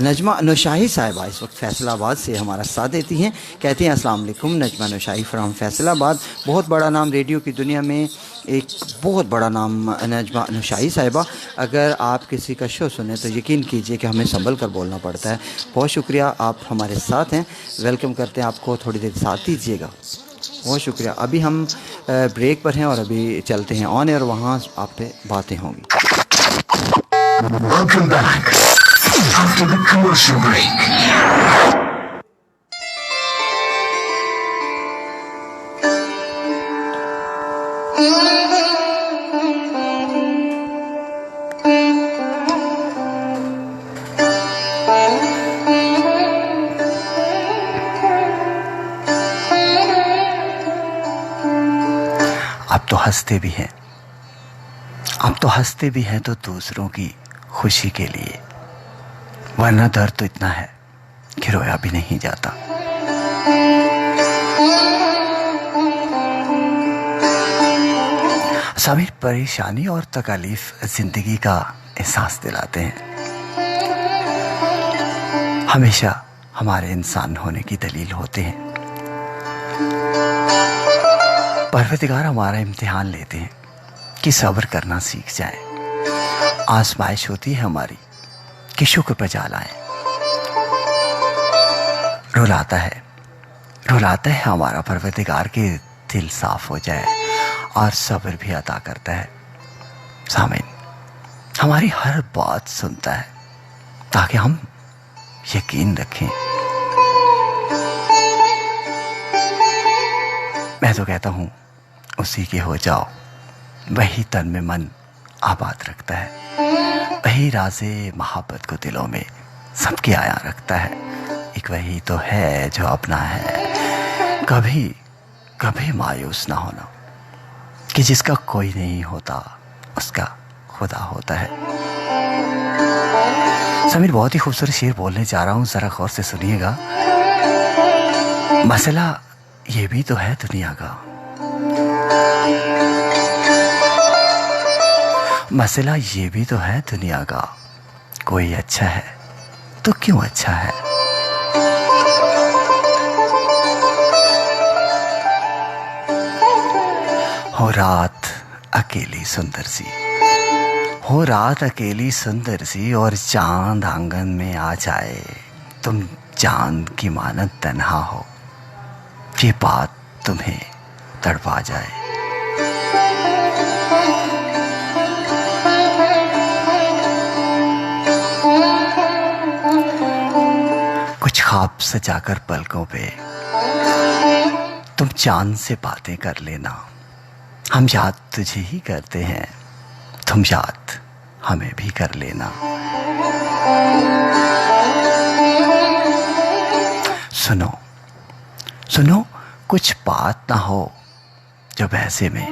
नजमा नौशाही साहिबा इस वक्त फैसलाबाद से हमारा साथ देती हैं, कहती हैं अस्सलाम वालेकुम। नजमा नौशाही फ्राम फैसलाबाद, बहुत बड़ा नाम रेडियो की दुनिया में, एक बहुत बड़ा नाम नजमा नौशाही साहिबा। अगर आप किसी का शो सुने तो यकीन कीजिए कि हमें संभल कर बोलना पड़ता है। बहुत शुक्रिया, आप हमारे साथ हैं, वेलकम करते हैं आपको, थोड़ी देर साथ दीजिएगा। बहुत शुक्रिया। अभी हम ब्रेक पर हैं और अभी चलते हैं ऑन एयर, वहाँ आप पे बातें होंगी। Welcome back after the commercial break. आप तो हंसते भी हैं, आप तो हंसते भी हैं तो दूसरों की खुशी के लिए, वरना दर्द तो इतना है कि रोया भी नहीं जाता। सभी परेशानी और तकलीफ जिंदगी का एहसास दिलाते हैं, हमेशा हमारे इंसान होने की दलील होते हैं। परवरदिगार हमारा इम्तिहान लेते हैं कि सब्र करना सीख जाए। आजमाइश होती है हमारी कि शुक्र पर जा लाएं। रुलाता है हमारा परवरदिगार के दिल साफ हो जाए और सब्र भी अता करता है। सामीन हमारी हर बात सुनता है ताकि हम यकीन रखें। मैं तो कहता हूँ उसी के हो जाओ, वही तन में मन आबाद रखता है, वही राज़े मोहब्बत को दिलों में सबके आया रखता है। एक वही तो है जो अपना है, कभी कभी मायूस ना होना, कि जिसका कोई नहीं होता उसका खुदा होता है। समीर बहुत ही खूबसूरत शेर बोलने जा रहा हूँ, जरा गौर से सुनिएगा। मसला ये भी तो है दुनिया का, मसला ये भी तो है दुनिया का, कोई अच्छा है तो क्यों अच्छा है। हो रात अकेली सुंदर सी, हो रात अकेली सुंदर सी, और चांद आंगन में आ जाए, तुम चांद की मानत तन्हा हो, ये बात तुम्हें तड़पा जाए। ख्वाब सजाकर पलकों पे तुम चांद से बातें कर लेना। हम याद तुझे ही करते हैं, तुम याद हमें भी कर लेना। सुनो सुनो, कुछ बात ना हो जब ऐसे में,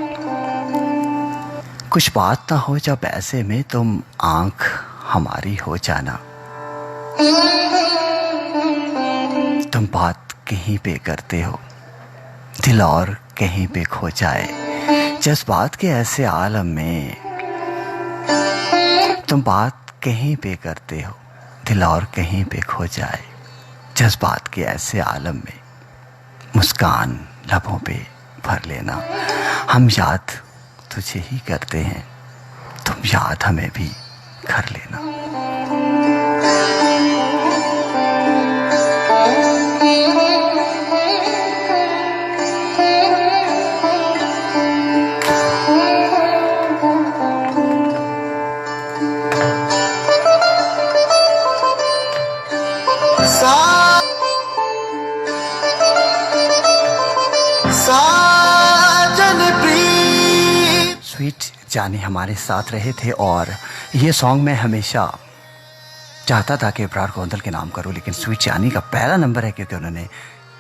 कुछ बात ना हो जब ऐसे में तुम आंख हमारी हो जाना। तुम बात कहीं पे करते हो, दिल और कहीं पे खो जाए। जज्बात के ऐसे आलम में तुम बात कहीं पे करते हो, दिल और कहीं पे खो जाए। जज्बात के ऐसे आलम में मुस्कान लबों पे भर लेना। हम याद तुझे ही करते हैं, तुम याद हमें भी कर लेना। स्वीट जानी हमारे साथ रहे थे और ये सॉन्ग मैं हमेशा चाहता था कि इब्रार गोंदल के नाम करूं, लेकिन स्वीट जानी का पहला नंबर है क्योंकि उन्होंने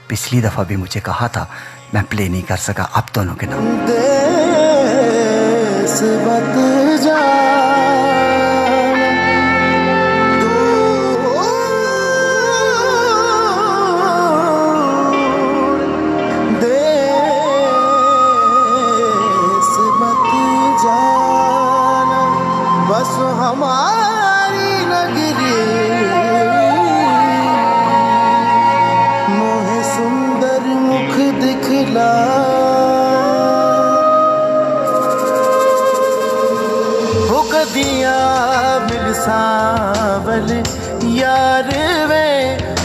पिछली दफ़ा भी मुझे कहा था, मैं प्ले नहीं कर सका। अब दोनों के नाम हमारी नगरी मोहे सुंदर मुख दिखला, हो कदिया मिल सावल यार वे,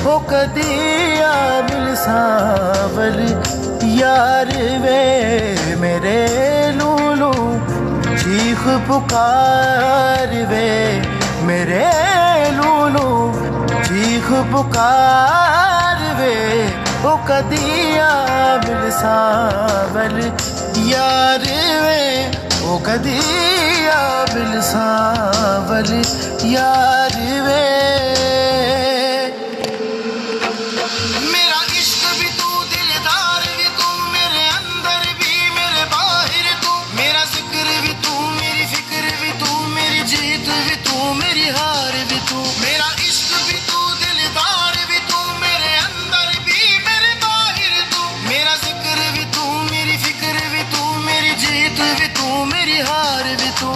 हो कदिया मिल सावल यार वे। मेरे लूलू चीख पुकार वे, मेरे लूलू चीख पुकार वे। ओ कदिया मिल सावल यार वे, ओ कदिया मिल सावल यार वे। मेरा इश्क भी तू, दिलदार भी तू, मेरे अंदर भी मेरे बाहर तू। मेरा जिक्र भी तू, मेरी फिक्र भी तू, मेरी जीत भी तू, मेरी हार भी तू। मेरा इश्क भी तू, दिलदार भी तू, मेरे अंदर भी मेरे बाहर तू। मेरा जिक्र भी तू, मेरी फिक्र भी तू, मेरी जीत भी तू, मेरी हार भी तू।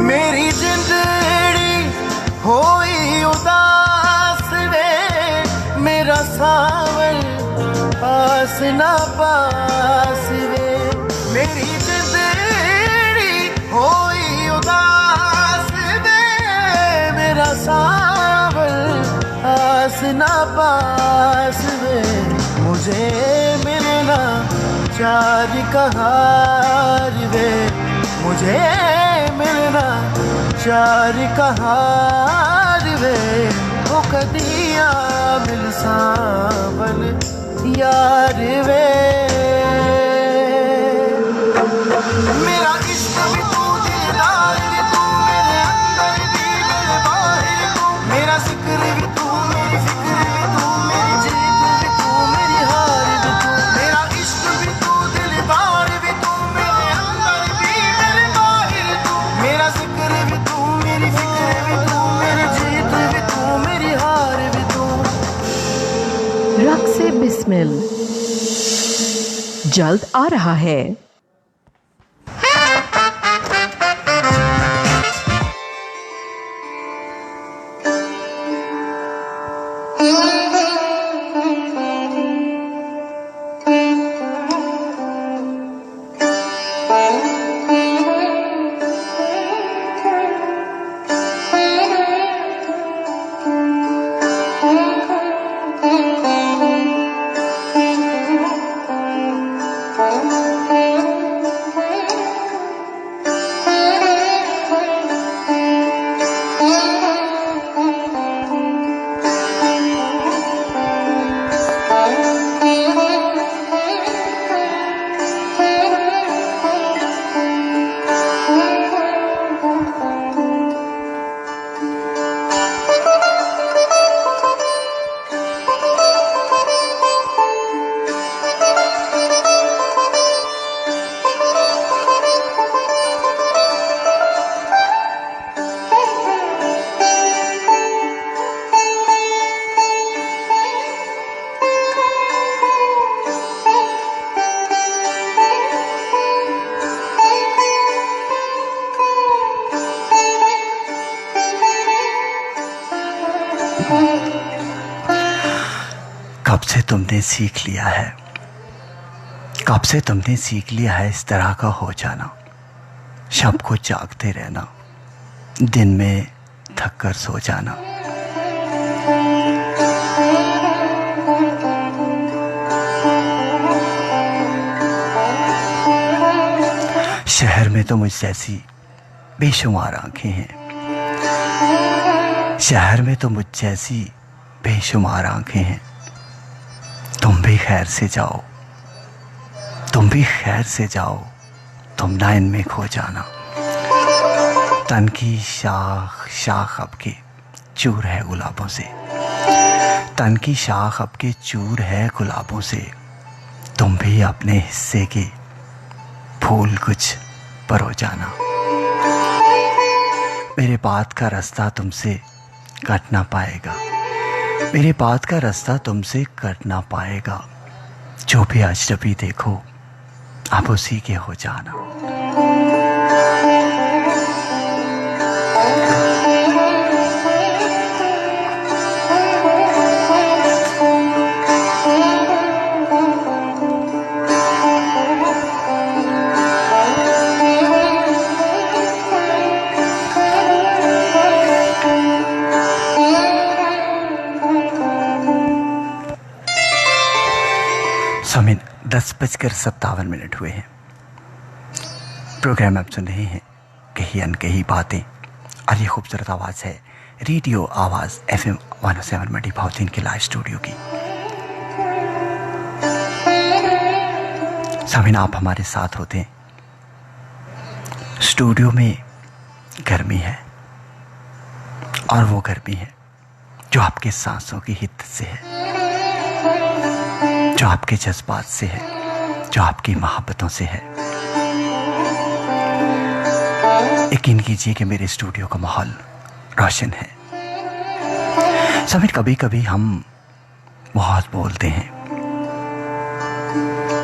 मेरी जिंदड़ी होई उदास वे, मेरा सावल पास ना पास वे। मेरी जिंदड़ी होई उदास वे, मेरा सावल पास ना पास वे। मुझे मिलना चार कहार वे, मुझे मिलना चार कहार वे। ओ कदिया मिल सावल यार वे। मेरा इश्क भी तू, दिलदार भी तू, मेरे अंदर भी मेरे बाहर तू। मेरा जिक्र भी तू, मेरी फिक्र भी तू, मेरी जीत भी तू, मेरी हार भी तू। मेरा इश्क भी तू, दिलदार भी तू, मेरे अंदर भी मेरे बाहर तू। मेरा जिक्र भी तू, मेरी फिक्र भी तू, मेरी जीत भी तू, मेरी हार भी तू। रक्स बिस्मिल जल्द आ रहा है। तुमने सीख लिया है, कब से तुमने सीख लिया है इस तरह का हो जाना, शाम को जागते रहना, दिन में थक कर सो जाना। शहर में तो मुझ जैसी बेशुमार आंखें हैं, शहर में तो मुझ जैसी बेशुमार आंखें हैं। तुम भी खैर से जाओ, तुम भी खैर से जाओ, तुम ना इनमें खो जाना। तन की शाख शाख अब के चूर है गुलाबों से, तन की शाख अब के चूर है गुलाबों से। तुम भी अपने हिस्से के फूल कुछ परो जाना। मेरे बात का रास्ता तुमसे कट ना पाएगा, मेरे बात का रास्ता तुमसे कट ना पाएगा। जो भी अजनबी देखो आप उसी के हो जाना। समय 10:57 हुए हैं। प्रोग्राम आप सुन रहे हैं कही अनकही बातें, और ये खूबसूरत आवाज़ है रेडियो आवाज़ FM 107 मंडी भाव 3 के लाइव स्टूडियो की। सामिन, आप हमारे साथ होते हैं। स्टूडियो में गर्मी है, और वो गर्मी है जो आपके सांसों की हित से है, जो आपके जज्बात से है, जो आपकी मोहब्बतों से है। यकीन कीजिए कि मेरे स्टूडियो का माहौल रोशन है। समय कभी कभी हम बहुत बोलते हैं,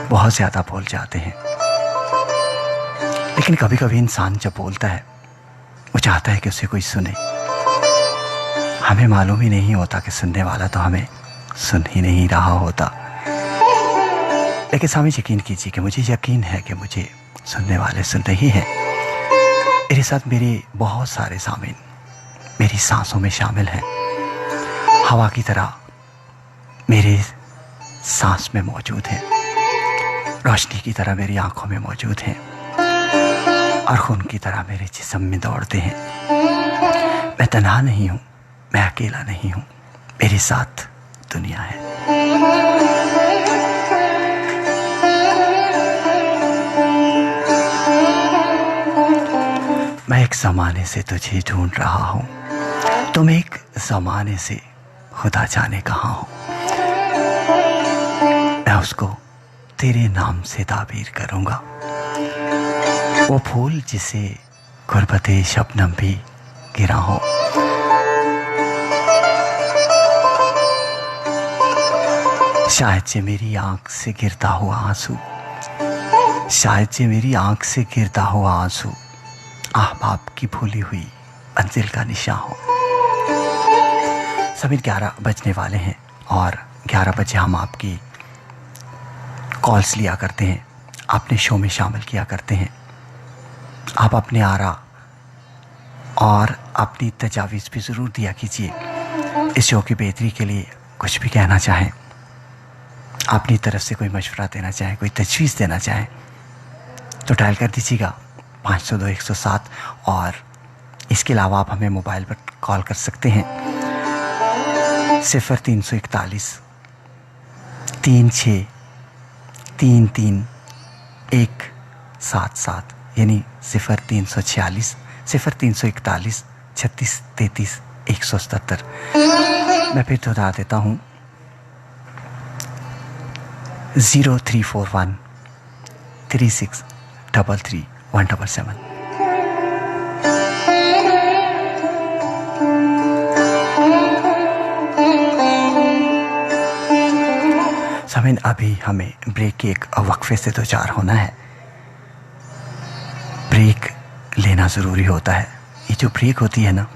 बहुत ज़्यादा बोल जाते हैं, लेकिन कभी कभी इंसान जब बोलता है वो चाहता है कि उसे कोई सुने। हमें मालूम ही नहीं होता कि सुनने वाला तो हमें सुन ही नहीं रहा होता, लेकिन सामने यकीन कीजिए कि मुझे यकीन है कि मुझे सुनने वाले सुन रहे हैं। मेरे साथ मेरे बहुत सारे सामीन मेरी सांसों में शामिल हैं, हवा की तरह मेरे सांस में मौजूद हैं, रोशनी की तरह मेरी आंखों में मौजूद हैं, और खून की तरह मेरे जिस्म में दौड़ते हैं। मैं तन्हा नहीं हूँ, मैं अकेला नहीं हूँ, मेरे साथ दुनिया है। मैं एक ज़माने से तुझे ढूंढ रहा हूँ, तुम एक ज़माने से खुदा जाने कहाँ हो। मैं उसको तेरे नाम से ताबीर करूँगा, वो फूल जिसे गुरबते शबनम भी गिरा हो। शायद से मेरी आंख से गिरता हुआ आंसू, शायद से मेरी आंख से गिरता हुआ आंसू ahbab की भूली हुई मंजिल का निशान हो। सभी 11 बजने वाले हैं, और 11 बजे हम आपकी कॉल्स लिया करते हैं, अपने शो में शामिल किया करते हैं। आप अपने आरा और अपनी तजावीज़ भी ज़रूर दिया कीजिए। इस शो की बेहतरी के लिए कुछ भी कहना चाहें, अपनी तरफ से कोई मशवरा देना चाहें, कोई तजवीज़ देना चाहें, तो डायल कर दीजिएगा 502-107। और इसके अलावा आप हमें मोबाइल पर कॉल कर सकते हैं 0341 36 33 177, यानी 0346 0341 36 33 177। मैं फिर दोहरा देता हूँ 0341 36 33 177। सामीन, अभी हमें ब्रेक के एक वक्फे से दो चार होना है। ब्रेक लेना ज़रूरी होता है। ये जो ब्रेक होती है ना,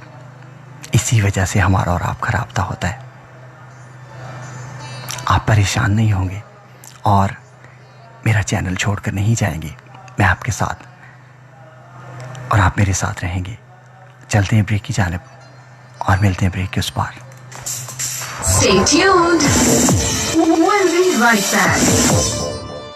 इसी वजह से हमारा और आपका राब्ता होता है। आप परेशान नहीं होंगे और मेरा चैनल छोड़कर नहीं जाएंगे। मैं आपके साथ और आप मेरे साथ रहेंगे। चलते हैं ब्रेक की जानिब और मिलते हैं ब्रेक के उस पार। Stay tuned. We'll be right back.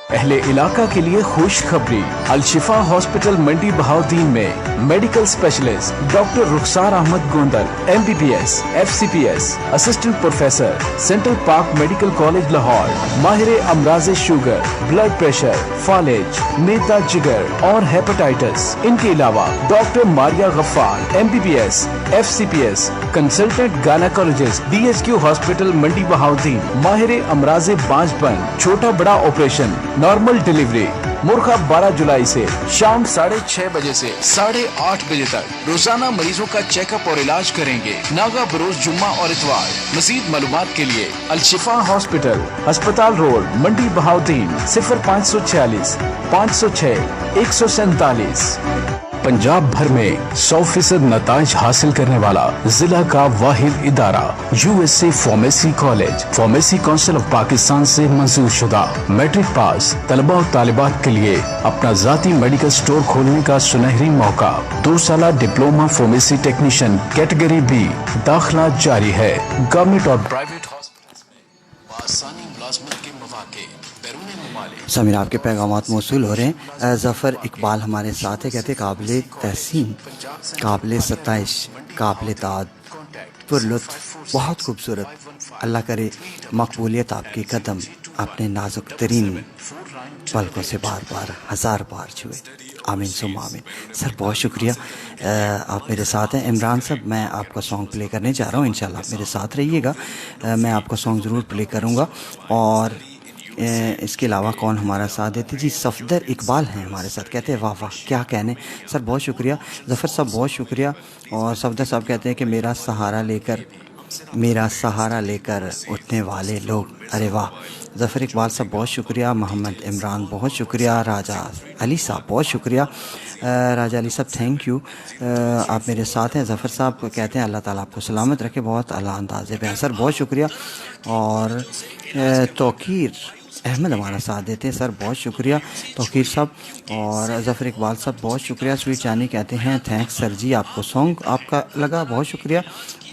अहले इलाका के लिए खुशखबरी। अल-शिफा हॉस्पिटल मंडी बहाउद्दीन में medical specialist doctor Rukhsar Ahmed Gondal MBBS FCPS assistant professor central park medical college Lahore, माहिर अमराज शुगर, ब्लड प्रेशर, फालिज, नेता जिगर और हेपेटाइटिस। इनके अलावा doctor Maria Ghaffar MBBS FCPS consultant gynaecologist DHQ hospital Mandi Bahauddin, माहिर अमराज बांझपन, छोटा बड़ा ऑपरेशन, नॉर्मल डिलीवरी। मुर्खा 12 जुलाई से शाम 6:30 बजे से 8:30 बजे तक रोजाना मरीजों का चेकअप और इलाज करेंगे। नागा बरोज जुम्मा और इतवार। मजीद मालूमात के लिए अल-शिफा हॉस्पिटल, अस्पताल रोड, मंडी बहाउद्दीन 0546 506 147। पंजाब भर में 100% नताज हासिल करने वाला जिला का वाहिद इदारा USA pharmacy college, pharmacy council of Pakistan से मंजूर शुदा। मैट्रिक पास तलबा और तालिबात के लिए अपना जाती मेडिकल स्टोर खोलने का सुनहरी मौका। 2 साल diploma pharmacy technician category B दाखिला जारी है। गवर्नमेंट और प्राइवेट हॉस्पिटल्स में आसानी मुलाजमत के मौके। समीर, आपके पैगामात मौसूल हो रहे हैं। ज़फ़र इकबाल हमारे साथ है, कहते काबिल तहसीन, काबिल सताइश, काबिल दाद, पुरलुत्फ़, बहुत खूबसूरत। अल्लाह करे मकबूलियत आपकी कदम अपने नाजुक तरीन पलकों से बार बार 1000 बार छुए। आमीन सुम आमीन। सर बहुत शुक्रिया, आप मेरे साथ हैं। इमरान साहब, मैं आपका सॉन्ग प्ले करने जा रहा हूँ, इंशाल्लाह आप मेरे साथ रहिएगा। मैं आपका सॉन्ग ज़रूर प्ले करूँगा। और इसके अलावा कौन हमारा साथ देते जी? सफदर इकबाल हैं हमारे साथ, कहते हैं वाह वाह क्या कहने। सर बहुत शुक्रिया। ज़फ़र साहब बहुत शुक्रिया। और सफदर साहब कहते हैं कि मेरा सहारा लेकर उठने वाले लोग। अरे वाह। ज़फ़र इकबाल साहब बहुत शुक्रिया। मोहम्मद इमरान बहुत शुक्रिया। राजा अली साहब बहुत शुक्रिया। राजा अली साहब थैंक यू, आप मेरे साथ हैं। ज़फ़र साहब कहते हैं अल्लाह ताला आपको सलामत रखे, बहुत आला अंदाज़े पे। सर बहुत शुक्रिया। और तौकीर अहमद हमारा साथ देते हैं, सर बहुत शुक्रिया तौकीर साहब। और ज़फ़र इकबाल साहब बहुत शुक्रिया। स्वीट चानी कहते हैं थैंक्स सर जी, आपको सॉन्ग आपका लगा, बहुत शुक्रिया।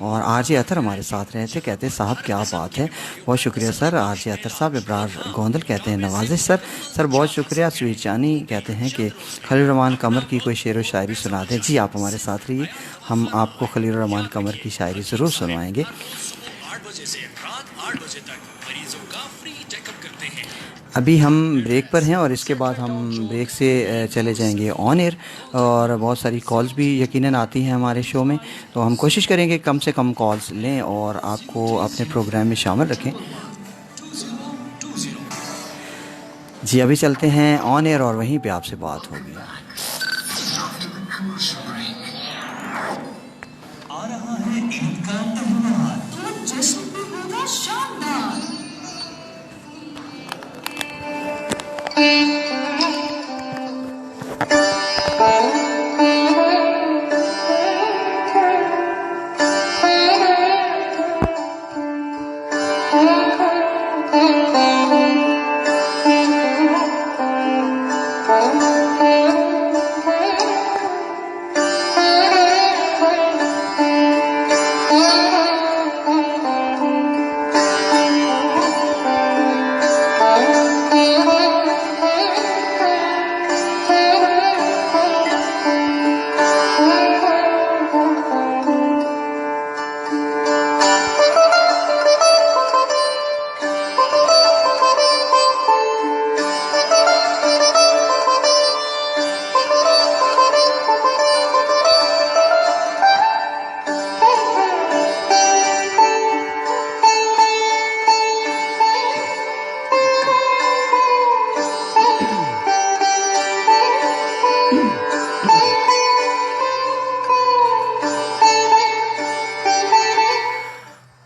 और RJ अतर हमारे साथ रहे थे, कहते हैं साहब क्या बात है, बहुत शुक्रिया सर। RJ अतर साहब। इब्रार गोंदल कहते हैं नवाजिश सर बहुत शुक्रिया। स्वीट चानी कहते हैं कि खलील रहमान कमर की कोई शेर व शायरी सुना दें। जी आप हमारे साथ रहिए, हम आपको खलील रहमान कमर की शायरी ज़रूर सुनवाएंगे। 8 बजे से रात 8 बजे तक मरीजों का फ्री चेकअप करते हैं। अभी हम ब्रेक पर हैं और इसके बाद हम ब्रेक से चले जाएंगे ऑन एयर। और बहुत सारी कॉल्स भी यकीनन आती हैं हमारे शो में, तो हम कोशिश करेंगे कम से कम कॉल्स लें और आपको अपने प्रोग्राम में शामिल रखें। जी अभी चलते हैं ऑन एयर और वहीं पे आपसे बात होगी। आ रहा है इनका त्योहार, तो जश्न भी होगा शानदार।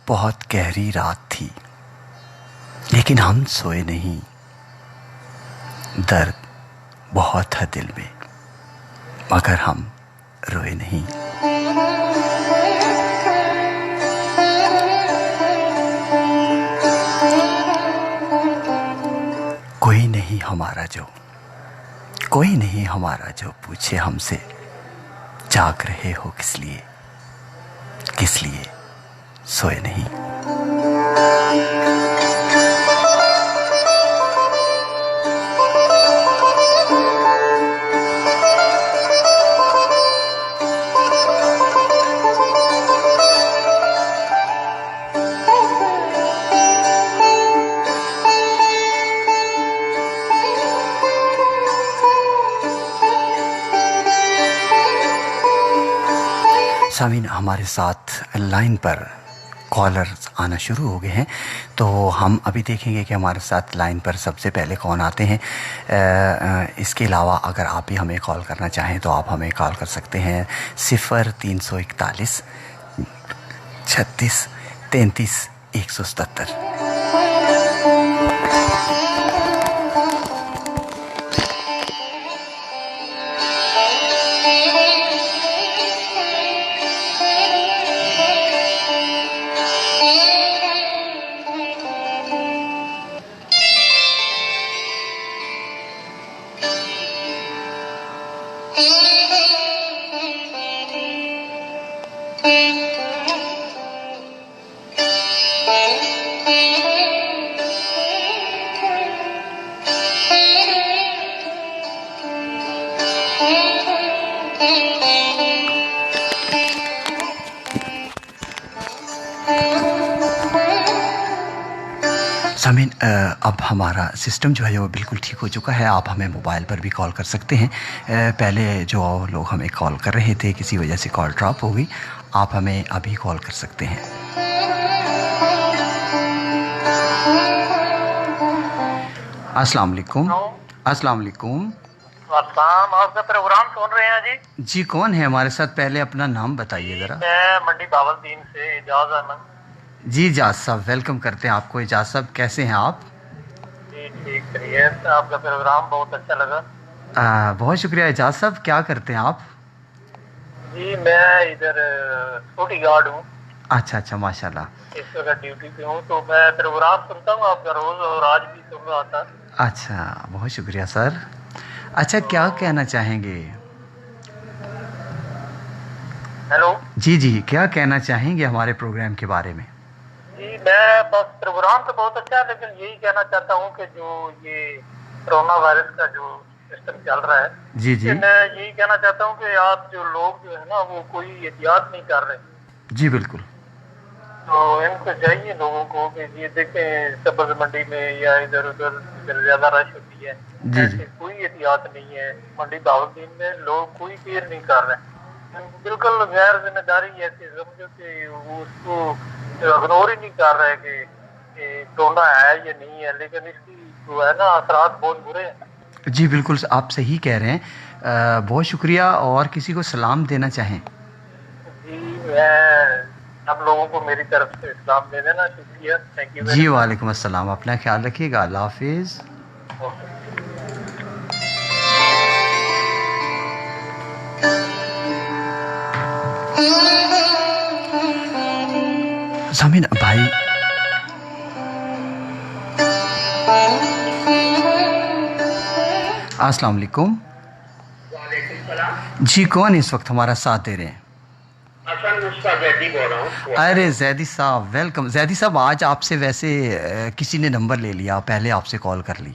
बहुत गहरी रात थी लेकिन हम सोए नहीं। दर्द बहुत है दिल में मगर हम रोए नहीं। नहीं हमारा जो, कोई नहीं हमारा जो पूछे हमसे जाग रहे हो किस लिए, किस लिए सोए नहीं। सामीन, हमारे साथ लाइन पर कॉलर्स आना शुरू हो गए हैं, तो हम अभी देखेंगे कि हमारे साथ लाइन पर सबसे पहले कौन आते हैं। इसके अलावा अगर आप भी हमें कॉल करना चाहें तो आप हमें कॉल कर सकते हैं 0341 36 33 177। सामीन, अब हमारा सिस्टम जो है वो बिल्कुल ठीक हो चुका है। आप हमें मोबाइल पर भी कॉल कर सकते हैं। पहले जो लोग हमें कॉल कर रहे थे किसी वजह से कॉल ड्रॉप हो गई, आप हमें अभी कॉल कर सकते हैं। अस्सलाम वालेकुम। अस्सलाम वालेकुम। आपका प्रोग्राम सुन रहे हैं जी। जी, कौन है हमारे साथ? पहले अपना नाम बताइए ज़रा। मैं मंडी बावलदीन से इजाज़ अहमद। जी इजाज साहब, वेलकम करते हैं आपको। इजाज साहब, कैसे हैं आप? जी ठीक करिए। आपका प्रोग्राम बहुत अच्छा लगा। बहुत शुक्रिया इजाज साहब। क्या करते हैं आप? जी मैं इधर सिक्योरिटी गार्ड हूँ। अच्छा अच्छा, माशाल्लाह। इस वक्त ड्यूटी पे हूँ, तो मैं प्रोग्राम सुनता हूँ आपका रोज, और आज भी सुन रहा था। अच्छा, बहुत शुक्रिया सर। अच्छा, क्या कहना चाहेंगे? हेलो जी जी, क्या कहना चाहेंगे हमारे प्रोग्राम के बारे में? जी मैं बस, प्रोग्राम तो बहुत अच्छा है, लेकिन यही कहना चाहता हूँ कि जो ये कोरोना वायरस का जो सिस्टम चल रहा है, जी जी, मैं यही कहना चाहता हूँ कि आप जो लोग जो है ना वो कोई एहतियात नहीं कर रहे। जी बिल्कुल। तो इनको चाहिए लोगों को कि ये देखें सब्ज मंडी में या इधर उधर ज्यादा रश होती है, जी जी, कोई एहतियात नहीं है। मंडी बावलदीन में लोग कोई केयर नहीं कर रहे, बिल्कुल गैर जिम्मेदारी ऐसी समझो कि वो उसको इग्नोर ही नहीं कर रहे कि कोरोना है या नहीं है, लेकिन इसकी जो है ना असरात बहुत बुरे हैं। जी बिल्कुल, आप सही कह रहे हैं। बहुत शुक्रिया। और किसी को सलाम देना चाहें? जी मैं आप लोगों को मेरी तरफ से सलाम दे देना। शुक्रिया, थैंक यू जी वालेकुम अस्सलाम। अपना ख्याल रखिएगा। अल्लाह हाफिज़। सामीन भाई, अस्सलाम वालेकुम। जी, कौन इस वक्त हमारा साथ दे रहे हैं? जैदी बोल रहा हूँ। अरे जैदी साहब, वेलकम। जैदी साहब, आज आपसे वैसे किसी ने नंबर ले लिया, पहले आपसे कॉल कर ली।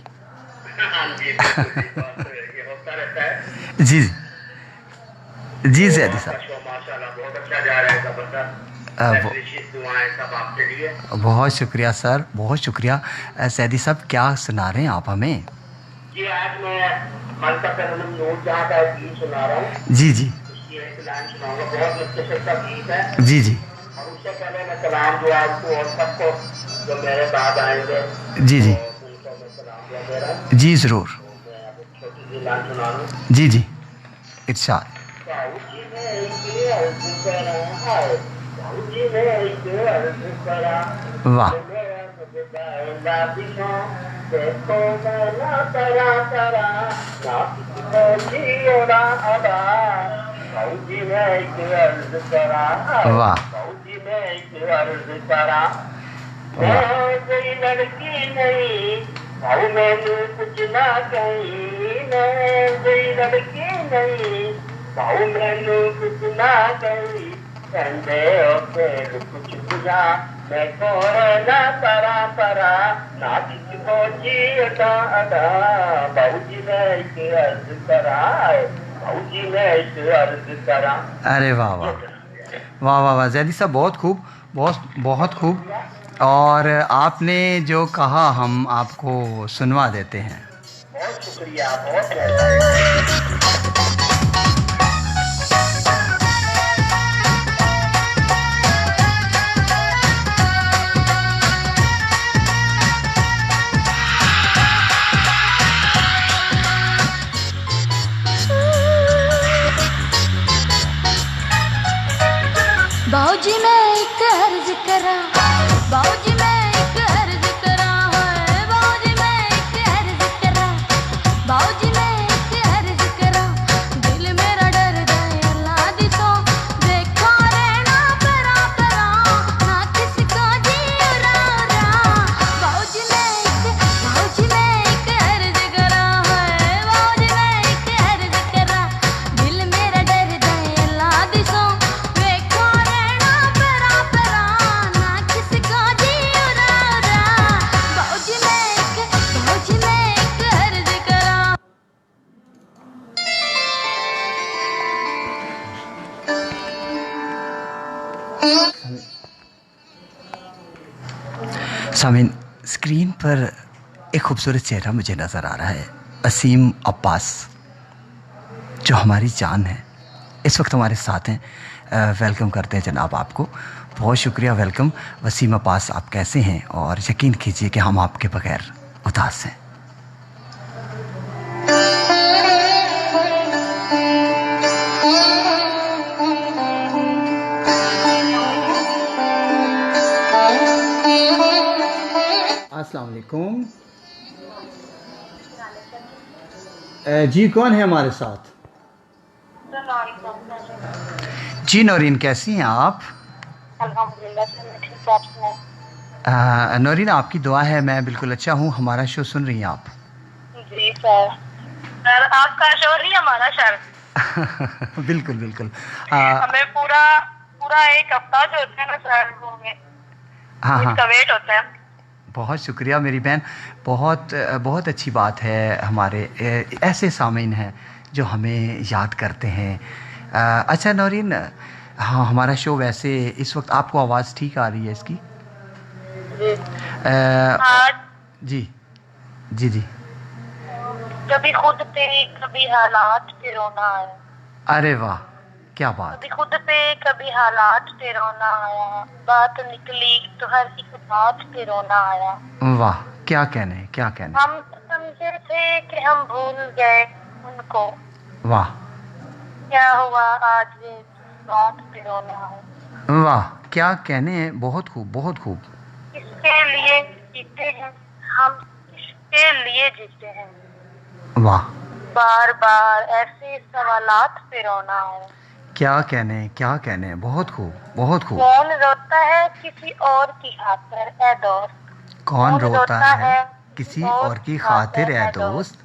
जी जी जैदी साहब, बहुत शुक्रिया सर, बहुत शुक्रिया। सैदी साहब, क्या सुना रहे हैं आप हमें? जी आज मैं नोट जहाँ का गीत सुना रहा हूँ। जी जी, उसकी एक लाइन सुनाऊंगा, बहुत मुख्तसर सा गीत है। जी जी, और उससे पहले मैं सलाम दूँ आपको और सबको जो मेरे बाद आएंगे। जी जी, उनको मैं सलाम दुआ दे रहा हूँ। जी ज़रूर। मैं अब एक छोटी सी लाइन सुना लूँ। जी जी, इरशाद। वाह, वाह, कोई लड़की नहीं भाऊ मैंने कुछ ना कही, मैं कोई लड़की नहीं। भाऊ मैंने कुछ ना कही, कहते हो फिर कुछ बुझा। मैं ना परा ना किसको जी अदा। भाऊजी मैं एक अर्ज करा, भाऊजी मैं एक अर्ज करा। अरे वाह वाह वाह वाह वाह जैदी साहब, बहुत खूब, बहुत बहुत खूब। और आपने जो कहा हम आपको सुनवा देते हैं। बहुत शुक्रिया, बहुत मेहरबानी। बाऊजी मैं एक अर्ज करा, बाऊजी मैं एक अर्ज करा है, बाऊजी मैं एक अर्ज करा, बाऊजी मैं एक अर्ज करा। दिल मेरा डर जाए अल्लाह दी तो, देखा रहना परा परा, ना किसका जी उरा उरा। बाऊजी मैं एक अर्ज करा है, बाऊजी मैं एक अर्ज करा। दिल मेरा डर जाए अल्लाह दी तो, सामीन, स्क्रीन पर एक खूबसूरत चेहरा मुझे नज़र आ रहा है। असीम अब्बास, जो हमारी जान है, इस वक्त हमारे साथ हैं। वेलकम करते हैं जनाब आपको, बहुत शुक्रिया, वेलकम। वसीम अब्बास, आप कैसे हैं? और यकीन कीजिए कि हम आपके बगैर उदास हैं। अस्सलाम वालेकुम जी, कौन है हमारे साथ? जी नौरीन, कैसी हैं आप? नौरीन, आपकी दुआ है मैं बिल्कुल अच्छा हूँ। हमारा शो सुन रही हैं आप? जी सर, आपका शो नहीं हमारा सर। बिल्कुल बिल्कुल। हमें पूरा एक हफ्ता जो होता है ना सर, वो में इसका वेट होता है। बहुत शुक्रिया मेरी बहन, बहुत बहुत अच्छी बात है। हमारे ऐसे सामीन हैं जो हमें याद करते हैं। अच्छा नौरीन, हाँ, हमारा शो वैसे इस वक्त आपको आवाज़ ठीक आ रही है इसकी? जी जी जी। कभी खुद पे कभी हालात पे रोना आया। अरे वाह, क्या बात। कभी खुद पे कभी हालात पे रोना आया, बात निकली तो हर एक बात पे रोना आया। वाह, क्या कहने, क्या कहने। हम समझे थे कि हम भूल गए उनको। वाह, क्या हुआ आज ये बात पे रोना है। वाह, क्या कहने, बहुत खूब, बहुत खूब। इसके लिए जीते हैं हम, इसके लिए जीते हैं। वाह, बार बार ऐसे सवालात पे रोना है। क्या कहने, क्या कहने, बहुत खूब, बहुत खूब। कौन रोता है किसी और की खातिर ए दोस्त? कौन रोता है किसी और की खातिर ए दोस्त?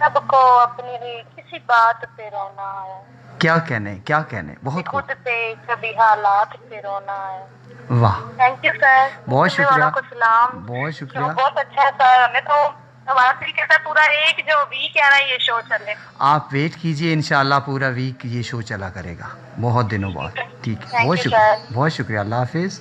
सबको अपनी किसी बात पे रोना है। क्या कहने, क्या कहने, बहुत खूब। खुद पे कभी हालात पे रोना है। वाह, थैंक यू सर, बहुत शुक्रिया, को सलाम। बहुत शुक्रिया। बहुत अच्छा है सर, हमें तो हमारा दिल कहता है पूरा एक जो वीक है ना ये शो चले। आप वेट कीजिए, इंशाल्लाह पूरा वीक ये शो चला करेगा, बहुत दिनों बाद। ठीक है, बहुत शुक्रिया, बहुत शुक्रिया। अल्लाह हाफिज।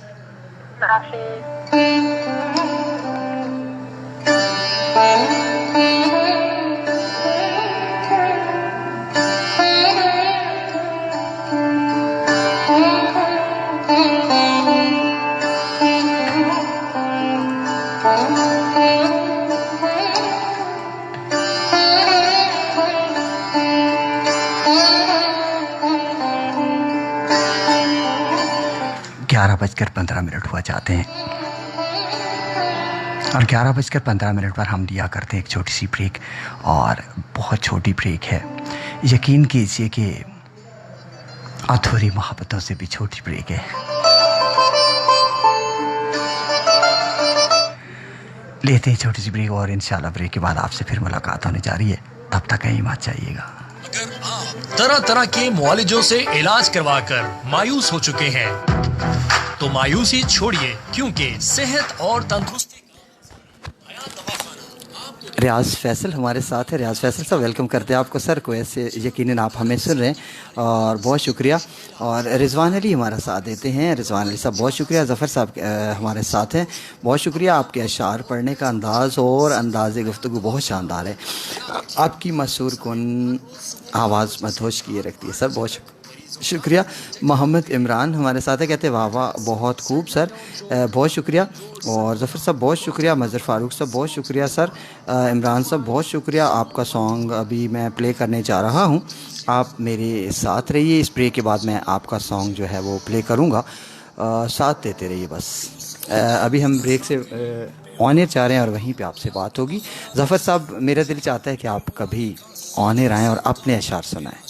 ग्यारह बजकर 15 मिनट हुआ जाते हैं और 11:15 पर हम लिया करते हैं एक छोटी सी ब्रेक, और बहुत छोटी ब्रेक है। यकीन कीजिए कि अधूरी मोहब्बतों से भी छोटी ब्रेक है। लेते हैं छोटी सी ब्रेक और इंशाल्लाह ब्रेक के बाद आपसे फिर मुलाकात होने जा रही है। तब तक कहीं मत जाइएगा। तरह तरह के मुआलिजों से इलाज करवाकर मायूस हो चुके हैं तो मायूसी छोड़िए, क्योंकि सेहत और तंदुरुस्ती रियाज फैसल हमारे साथ है। रियाज फैसल साहब वेलकम करते हैं आपको सर को। ऐसे यकीनन आप हमें सुन रहे हैं और बहुत शुक्रिया। और रिजवान अली हमारा साथ देते हैं। रिजवान अली साहब बहुत शुक्रिया। ज़फ़र साहब हमारे साथ हैं, बहुत शुक्रिया। आपके अशार पढ़ने का अंदाज़ और अंदाज़ गुफ्तगू बहुत शानदार है। आपकी मशहूर कौन आवाज़ मदहोश किए रखती है सर, बहुत शुक्रिया। मोहम्मद इमरान हमारे साथ है, कहते हैं वाह वाह बहुत खूब सर, बहुत शुक्रिया। और ज़फ़र साहब बहुत शुक्रिया। मज़हर फ़ारूक साहब बहुत शुक्रिया सर। इमरान साहब बहुत शुक्रिया। आपका सॉन्ग अभी मैं प्ले करने जा रहा हूँ, आप मेरे साथ रहिए। इस ब्रेक के बाद मैं आपका सॉन्ग जो है वो प्ले करूँगा, साथ देते रहिए बस। अभी हम ब्रेक से ऑन एयर चाह रहे हैं और वहीं पे आपसे बात होगी। ज़फ़र साहब मेरा दिल चाहता है कि आप कभी ऑन एयर आएँ और अपने अशार सुनाएं।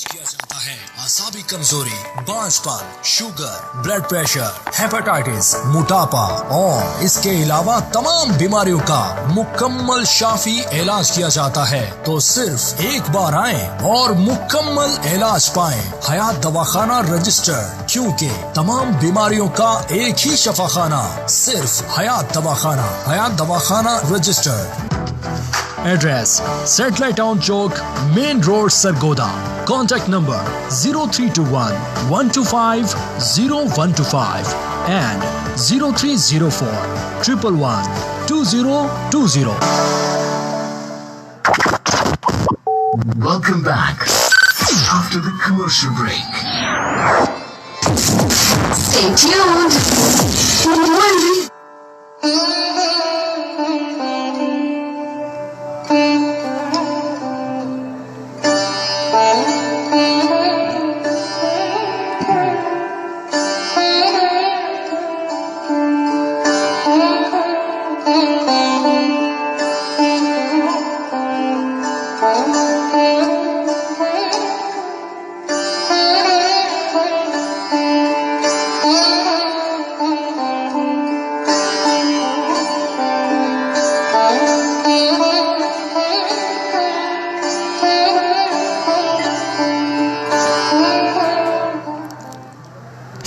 आसाबी कमजोरी, बांझपन, शुगर, ब्लड प्रेशर, हेपेटाइटिस, मोटापा और इसके अलावा तमाम बीमारियों का मुकम्मल शाफी इलाज किया जाता है। तो सिर्फ एक बार आएं और मुकम्मल इलाज पाएं। हयात दवाखाना रजिस्टर्ड, क्योंकि तमाम बीमारियों का एक ही शफाखाना, सिर्फ Hayat Dawakhana. Hayat Dawakhana registered. Address satellite town Chowk, main road, Sargodha. Contact number 0321 125 0125 and 0304 111 2020. Welcome back after the commercial break. Stay tuned.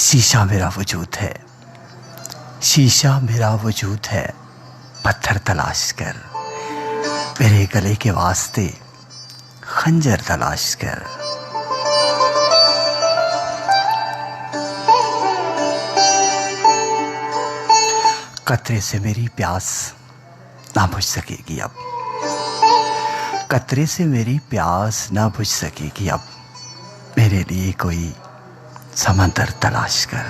शीशा मेरा वजूद है, शीशा मेरा वजूद है, पत्थर तलाश कर मेरे गले के वास्ते खंजर तलाश कर। कतरे से मेरी प्यास ना बुझ सकेगी अब, कतरे से मेरी प्यास ना बुझ सकेगी अब, मेरे लिए कोई समंदर तलाश कर।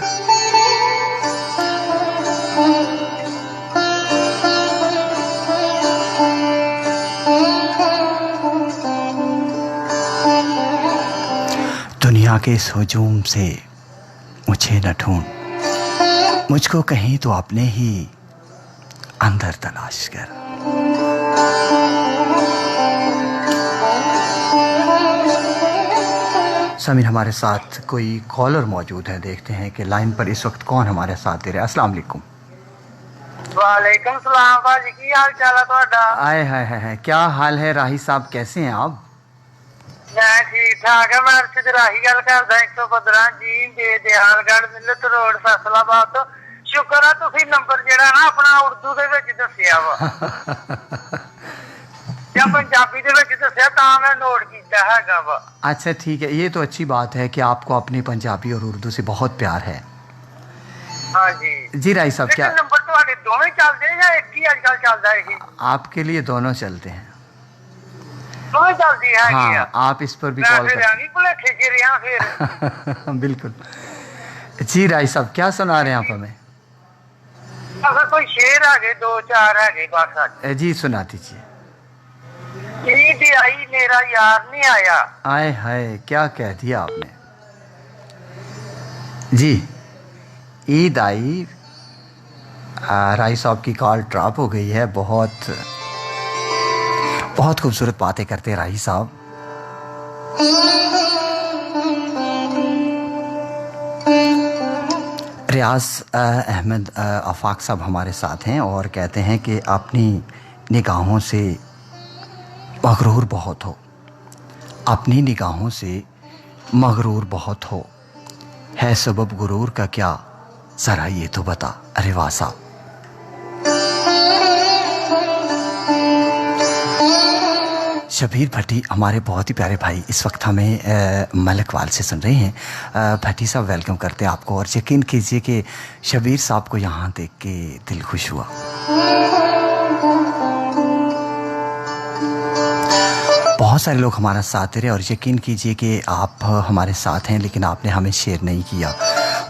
दुनिया के इस हुजूम से मुझे न ढूंढ, मुझको कहीं तो अपने ही अंदर तलाश कर। समीर हमारे साथ कोई कॉलर मौजूद है, देखते हैं कि लाइन पर इस वक्त कौन हमारे साथ दे रहा है। अस्सलाम वालेकुम। वालेकुम सलाम भाजी, की हाल चाल है ਤੁਹਾਡਾ? आए हाय क्या हाल है राही साहब, कैसे हैं आप? मैं ठीक ठाक है। मैं अर्शद राही गल करदा 115 जी बेदियालगढ़ मिलत रोड फैसलाबाद तो। शुक्र है ਤੁਸੀਂ ਨੰਬਰ ਜਿਹੜਾ ਨਾ ਆਪਣਾ ਉਰਦੂ ਦੇ ਵਿੱਚ ਦੱਸਿਆ ਵਾ ਜਾਂ ਪੰਜਾਬੀ ਦੇ ਵਿੱਚ ਦੱਸਿਆ ਤਾਂ ਮੈਂ ਨੋਟ ਕੀਤਾ ਹੈਗਾ ਵਾ। अच्छा ठीक है, ये तो अच्छी बात है कि आपको अपनी पंजाबी और उर्दू से बहुत प्यार है। हाँ जी जी राही साहब, क्या नंबर ਤੁਹਾਡੇ ਦੋਵੇਂ ਚੱਲਦੇ ਜਾਂ ਇੱਕ ਹੀ ਅੱਜਕੱਲ ਚੱਲਦਾ ਹੈ? आपके लिए दोनों चलते हैं। ਦੋਵੇਂ ਚੱਲਦੀ ਹੈ? हाँ, आप इस पर भी मैं कॉल फिर कर। आनी भुलेखे च रहा फिर। बिल्कुल जी राही साहब, क्या सुना रहे हैं आप हमें? अगर कोई शेर आ गए, दो चार आ गए बस। जी सुना दीजिए। ईद आई मेरा यार नहीं आया। आए हाय क्या कह दिया आपने जी। ईद आई, राही साहब की कॉल ड्रॉप हो गई है। बहुत बहुत खूबसूरत बातें करते हैं राही साहब। रियाज अहमद आफाक साहब हमारे साथ हैं और कहते हैं कि अपनी निगाहों से मगरूर बहुत हो, अपनी निगाहों से मगरूर बहुत हो, है सबब गुरूर का क्या, ज़रा ये तो बता। अरे वाह साहब, शबीर भट्टी हमारे बहुत ही प्यारे भाई इस वक्त हमें मलकवाल से सुन रहे हैं। भट्टी साहब वेलकम करते हैं आपको और यकीन कीजिए कि शबीर साहब को यहाँ देख के दिल खुश हुआ। बहुत सारे लोग हमारा साथ दे रहे हैं और यकीन कीजिए कि आप हमारे साथ हैं लेकिन आपने हमें शेयर नहीं किया।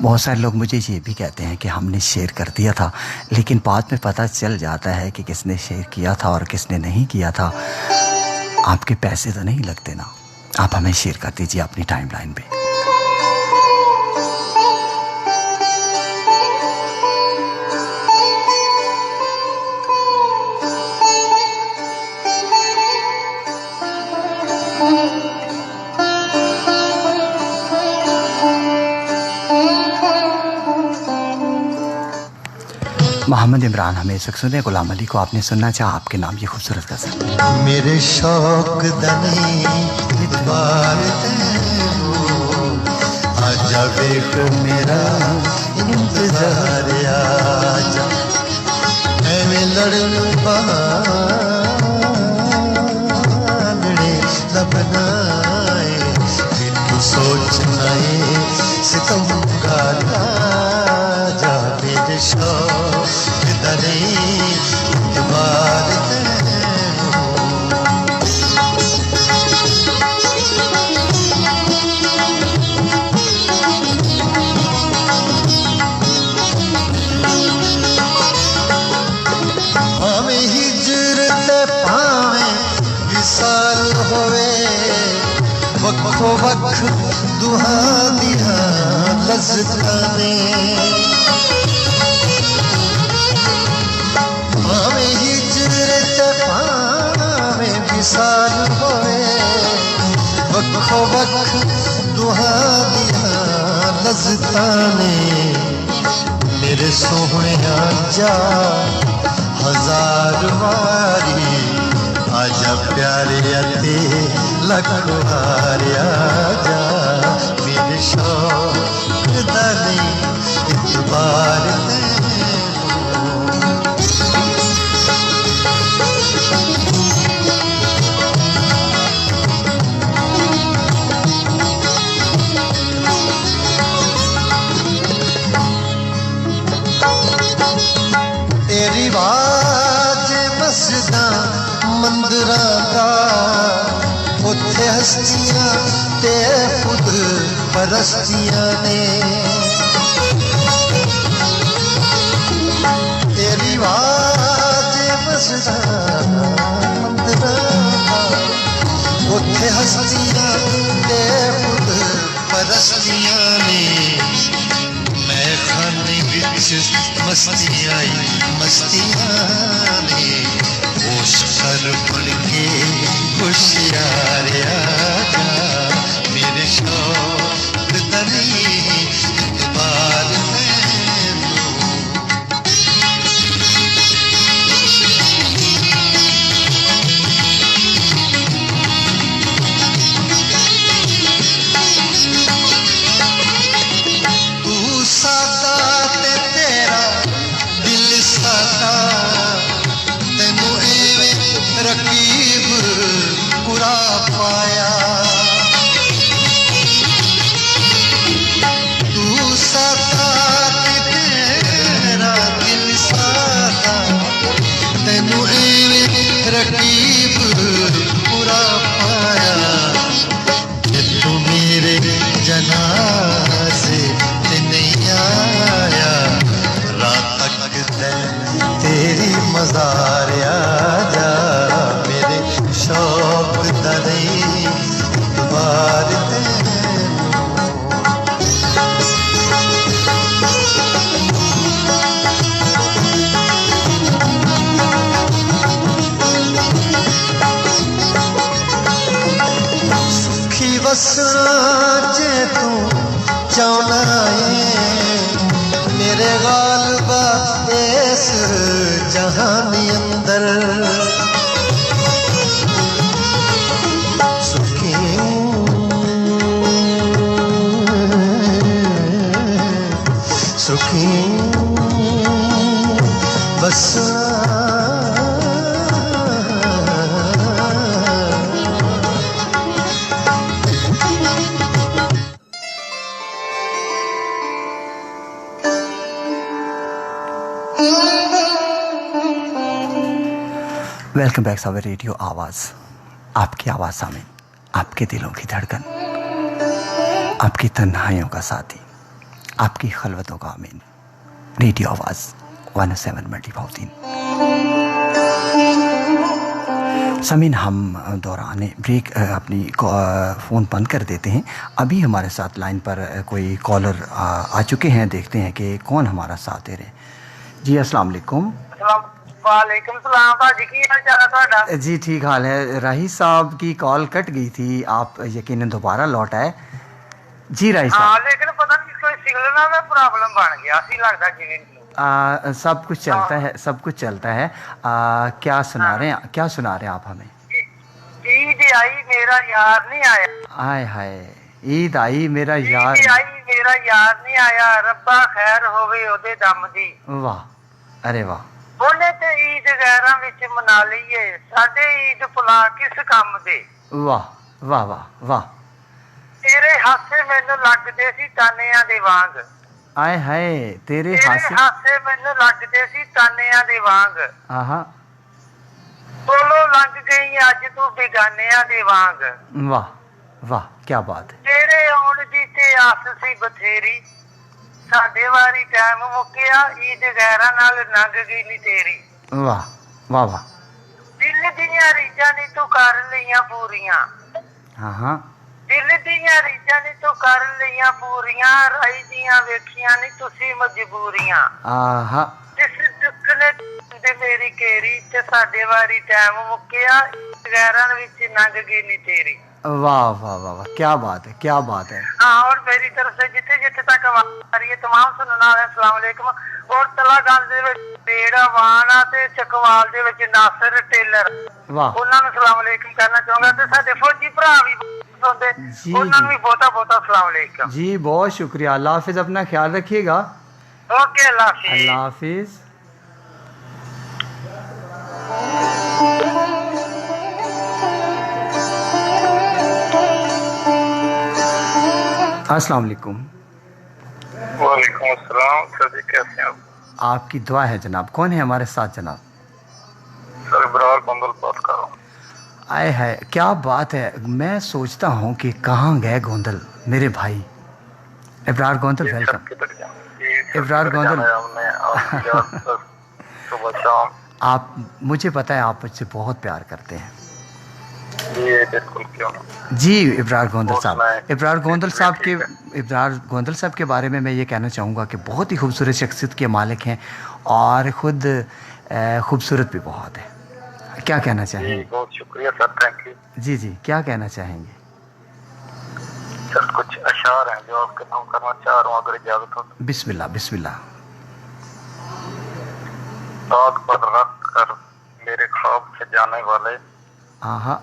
बहुत सारे लोग मुझे ये भी कहते हैं कि हमने शेयर कर दिया था, लेकिन बाद में पता चल जाता है कि किसने शेयर किया था और किसने नहीं किया था। आपके पैसे तो नहीं लगते ना, आप हमें शेयर कर दीजिए अपनी टाइमलाइन पे। मोहम्मद इमरान हमें इस वक्त सुने, गुलाम अली को आपने सुनना चाहा, आपके नाम ये खूबसूरत गज़ल। मेरे शौक दनी इतबार आजा देख मेरा इंतजार आजा, मैं लड़न बागड़े लबनाए फिर तू सोचनाए सितमगार आजा, मेरे शौक दनी इतबार वक्फो वक्त दुहा दिया लज़्ज़ताने, हमें हिजरत पावे विसाल होए, वक्फो वक्त दुहा दिया लज़्ज़ताने, मेरे सोहने आजा हजार वारी आजा प्यारे अते लखवार आजा, मेरे शौक दनी इतबार तेरी बाज मस्जिदा मंदिरां दा उत्थे हस्तियां ते खुद परस्तियां ने, तेरी आवाज़ मस्जिदा मंदिरां दा उत्थे हस्तियां ते खुद परस्तियां ने, मैं खाने विच मस्तियां ने, होश कर बन के खुशियार आजा, मेरे शौक दनी इतबार तू सादा ते तेरा दिल सादा, तेनू एवें रकीब बुरा पाया, तू सादा ते तेरा दिल सादा, तेनू एवें रकीब बुरा पाया, तू मेरे जनाज़े ते नहीं आया, रात तक तेरी मज़ार आजा, मेरे शौक दनी इतबार सुखी वसना जे तू चाहना है, लिखूं बस वेलकम बैक सावर रेडियो आवाज़, आपकी आवाज़ सामीन, आपके दिलों की धड़कन, आपकी तन्हाइयों का साथी, आपकी खलवतों का आमीन। रेडियो आवाज़ 107 मंडी भाव 3। सामीन, हम दौरान ब्रेक अपनी फ़ोन बंद कर देते हैं। अभी हमारे साथ लाइन पर कोई कॉलर आ चुके हैं, देखते हैं कि कौन हमारा साथ दे रहे हैं। जी अस्सलाम वालेकुम। वालेकुम सलाम भाजी, की हाल चाल है ਤੁਹਾਡਾ? जी ठीक हाल है। राही साहब की कॉल कट गई थी, आप यकीनन दोबारा लौट आए। जी राही साहब। हाँ, लेकिन पता नहीं कोई सिग्नल में प्रॉब्लम बन गया सी लगता जिਵੇਂ सब कुछ चलता है, सब कुछ चलता है। क्या सुना रहे हैं, क्या सुना रहे हैं आप हमें? ईद आई मेरा यार नहीं आया। आय हाय, ईद आई मेरा यार, ईद आई मेरा यार नहीं आया, रब्बा खैर होवे ओदे दम दी। वाह, अरे वाह। ਉਹਨੇ ਤੇ ਈਦ ਗੈਰਾਂ ਵਿੱਚ ਮਨਾ ਲਈਏ, ਸਾਡੇ ਈਦ ਭੁਲਾ ਕਿਸ ਕੰਮ ਦੇ। वाह वाह वाह वाह। ਤੇਰੇ ਹਾਸੇ ਮੈਨੂੰ ਲੱਗਦੇ ਸੀ ਤਾਨਿਆਂ ਦੇ ਵਾਂਗ। आय हाय, तेरे ਤੇਰੇ ਹਾਸੇ ਮੈਨੂੰ ਲੱਗਦੇ ਸੀ ਤਾਨਿਆਂ ਦੇ ਵਾਂਗ। आहा, ਕੋਲੋਂ ਲੰਘ ਗਈ ਅੱਜ ਤੂੰ ਬੇਗਾਨਿਆਂ ਦੇ ਵਾਂਗ। वाह वाह, क्या बात है। ਤੇਰੇ ਆਉਣ ਦੀ ਤੇ ਆਸ ਸੀ ਬਥੇਰੀ, ਸਾਡੇ ਵਾਰੀ ਟਾਈਮ ਮੁੱਕਿਆ, ਈਦ ਗੈਰਾਂ ਨਾਲ ਲੰਘ ਗਈ ਨੀ ਤੇਰੀ। वाह वाह वाह। ਦਿਲ ਦੀਆਂ ਰੀਝਾਂ ਨੀ ਤੂੰ ਕਰ ਲਈਆਂ ਪੂਰੀਆਂ। हाँ हाँ। ਦਿਲ ਦੀਆਂ ਰੀਝਾਂ ਨੀ ਤੂੰ ਕਰ ਲਈਆਂ ਪੂਰੀਆਂ, ਰਾਈ ਦੀਆਂ ਵੇਖੀਆਂ ਨੀ ਤੁਸੀਂ ਮਜਬੂਰੀਆਂ। आहा, ਜਿਸ ਦੁੱਖ ਨੇ ਤੇ ਮੇਰੀ ਕੇਰੀ, ਤੇ ਸਾਡੇ ਵਾਰੀ ਟਾਈਮ ਮੁੱਕਿਆ, ਈਦ ਗੈਰਾਂ ਵਿੱਚ ਲੰਘ ਗਈ ਨੀ ਤੇਰੀ। वाह वाह वाह वाह, क्या बात है, क्या बात है। हाँ, और मेरी तरफ से जिथे जिथे तक आवाज आ रही है तमाम सुनने वाले अस्सलाम वालेकुम। और तलागंज दे विच बेड़ा वाना ते चकवाल दे विच नासिर टेलर, वाह, उन्हां नूं अस्सलाम वालेकुम कहना चाहूंगा, ते साडे फौजी भरा भी सुनदे, जी, उन्हां नूं भी बहुता बहुता अस्सलाम वालेकुम। जी बहुत शुक्रिया, अल्लाह हाफिज, अपना ख्याल रखिएगा। ओके, अल्लाह हाफिज। अल्लाह हाफिज। अस्सलाम वालेकुम। वालेकुम अस्सलाम सर जी, कैसे हैं आप? आपकी दुआ है जनाब। कौन है हमारे साथ जनाब? सर इब्रार गोंदल बात कर रहा हूँ। आए है, क्या बात है। मैं सोचता हूँ कि कहाँ गए गोंदल मेरे भाई। इब्रार गोंदल, वेलकम। इब्रार गोंदल, आप, मुझे पता है आप मुझसे बहुत प्यार करते हैं। जी इब्रार गोंदल साहब, इब्रार गोंदल साहब के बारे में मैं ये कहना चाहूँगा कि बहुत ही खूबसूरत शख्सियत के मालिक हैं और ख़ुद खूबसूरत भी बहुत है। क्या कहना चाहेंगे? बहुत शुक्रिया सर, थैंक यू। जी जी, क्या कहना चाहेंगे? सर कुछ अशार हैं जो आपके नाम करना चाह रहा हूँ, अगर इजाजत हो। बिस्मिल्लाह बिस्मिल्लाह। साथ पर रख कर मेरे ख्वाब से जाने वाले, आहा,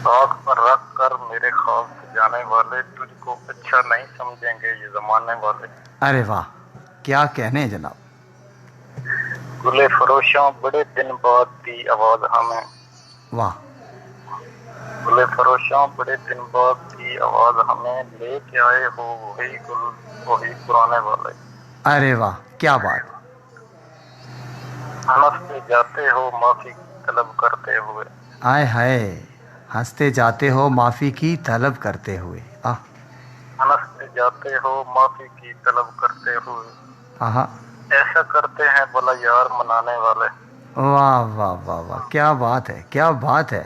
साथ पर रख कर मेरे ख्वाब से जाने वाले, तुझको अच्छा नहीं समझेंगे ये जमाने वाले। अरे वाह, क्या कहने हैं जनाब। गुले फरोशों बड़े दिन बाद दी आवाज हमें। वाह। गुले फरोशों बड़े दिन बाद दी आवाज हमें, लेके आए हो वही गुल वही पुराने वाले। अरे वाह, क्या बात। हंसते जाते हो माफी तलब करते हुए। आय हाय, हंसते जाते हो माफ़ी की तलब करते हुए। हंसते जाते हो माफी की तलब करते हुए। आहा, ऐसा करते हैं भला यार मनाने वाले। वाह वाह वाह वाह, क्या बात है, क्या बात है।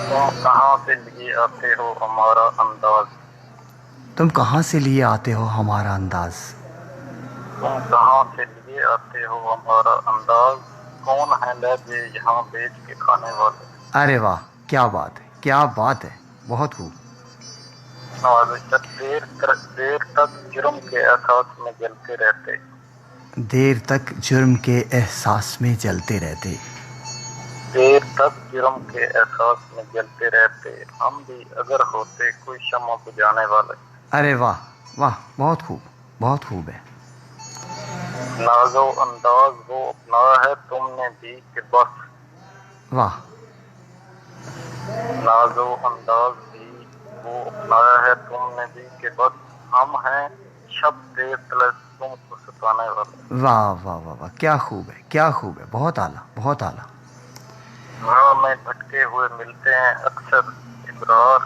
तुम कहाँ से लिए आते हो हमारा अंदाज। तुम कहाँ से लिए आते हो हमारा अंदाज। तुम कहाँ से लिए आते हो हमारा अंदाज, कौन है लहजे यहाँ बेच के खाने वाले। अरे वाह, क्या बात है, क्या बात है, बहुत खूब। देर तक जुर्म के एहसास में जलते रहते। देर तक जुर्म के एहसास में जलते रहते। देर तक जुर्म के एहसास में जलते रहते, हम भी अगर होते कोई शम्मा बुझाने वाले। अरे वाह वाह, बहुत खूब, बहुत खूब है। नाजो अंदाज वो अपनाया है तुमने भी कि बस, वाह। नाजो अंदाज भी वो अपनाया है तुमने भी कि बस, हम हैं शब देर तलक तुमको सताने वाले। वाह वाह वाह वाह, क्या खूब है, क्या खूब है, बहुत आला, बहुत आला। राह में भटके हुए मिलते हैं अक्सर इबरार,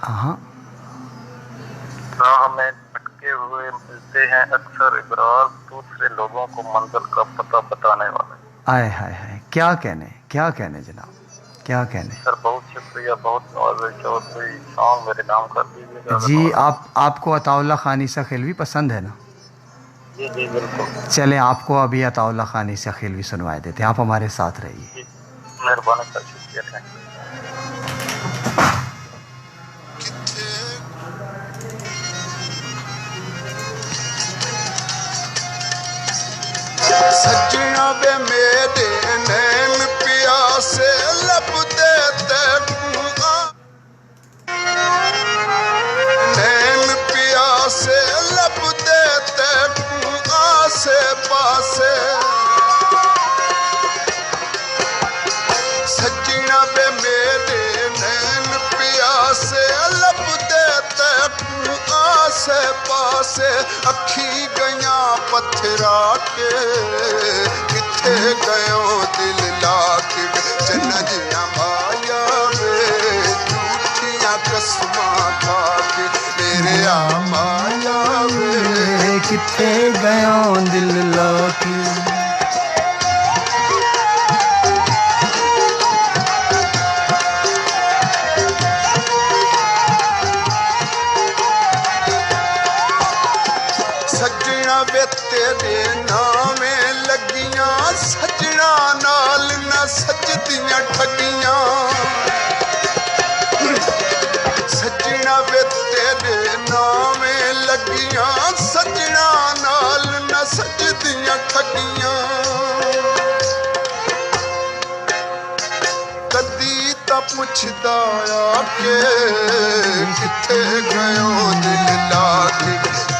हाँ, राह में भटके हुए मिलते हैं अक्सर इबरार, दूसरे लोगों को मंजिल का पता बताने वाले। आए हाय हाय, क्या कहने जनाब, क्या कहने। सर बहुत शुक्रिया, बहुत नवाज़िश, और कोई सॉन्ग मेरे नाम कर दीजिएगा। जी, आपको अताउल्ला खानी सा खिलवी पसंद है ना? जी जी बिल्कुल। चलें, आपको अभी अताउल्ला खानी सा खिलवी सुनवाए देते हैं, आप हमारे साथ रहिए। मेहरबानी सर, शुक्रिया, थैंक यू। सजना वे मेरे नैन प्यासे लपते तकुआ, नैन प्यासे लपते तकुआ से पासे, सजना वे मेरे नैन प्यासे लपते तकुआ से पासे, अखी गया पत्थरा के किथे गयो दिल लाके, जनजिया माया वे झूठियां कसमां खाके, मेरे आ माया वे किथे गयो दिल लाके। सजना वे तेरे नामे लगियां, सजना नाल न सजदियां ठगियां, सजना वे तेरे नामे लगियां, सजना नाल न सजदियां ठगियां, कदी तां पुछदा आके किथे गयो दिल लाके,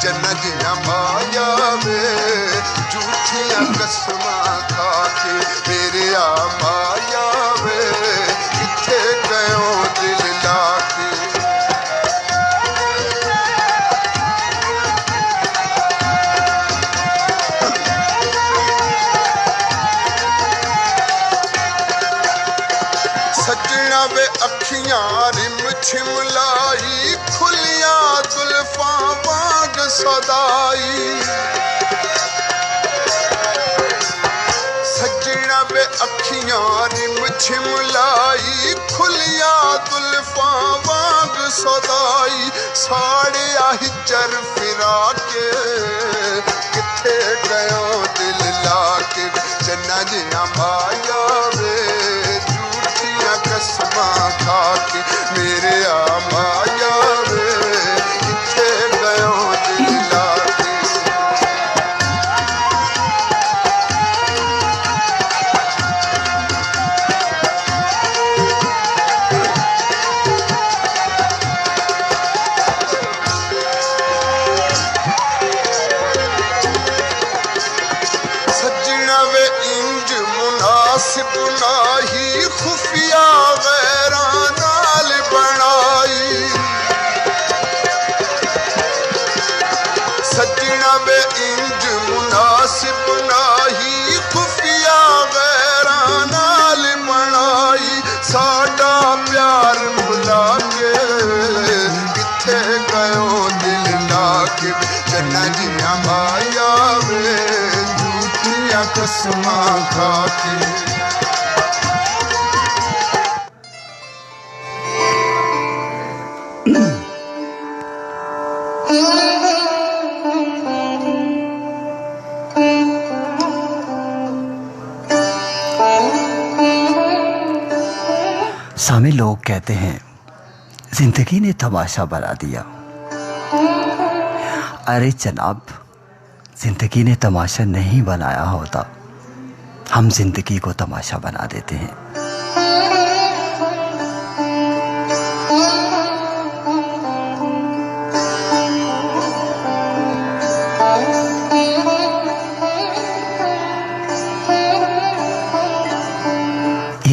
जनजिया माया वे झूठियां कसमां खाके, मेरे आ माया वे किथे गयो दिल लाके। सजना वे अखियां रिम छिमलाई, खुलियां जुल्फां वांग सदाई, सजना वे अखियां रिम छिमलाई, खुलियां जुल्फां वांग सदाई, साड़िया हिजर फिरा के किथे गयो दिल लाके, जनजिया माया वे झूठियां कसमां खाके, मेरे आ माया वे किथे गयो दिल लाके। सजना वे इंज मुनासिब नाही, खुफिया गैरा नाल बनाई, सजना वे इंज मुनासिब नाही, खुफिया गैरा नाल बनाई, साडा प्यार भुला के किथे गयो दिल लाके, जनजिया माया वे झूठियां कसमां खाके। सामे लोग कहते हैं जिंदगी ने तमाशा बना दिया। अरे जनाब, जिंदगी ने तमाशा नहीं बनाया होता, हम जिंदगी को तमाशा बना देते हैं।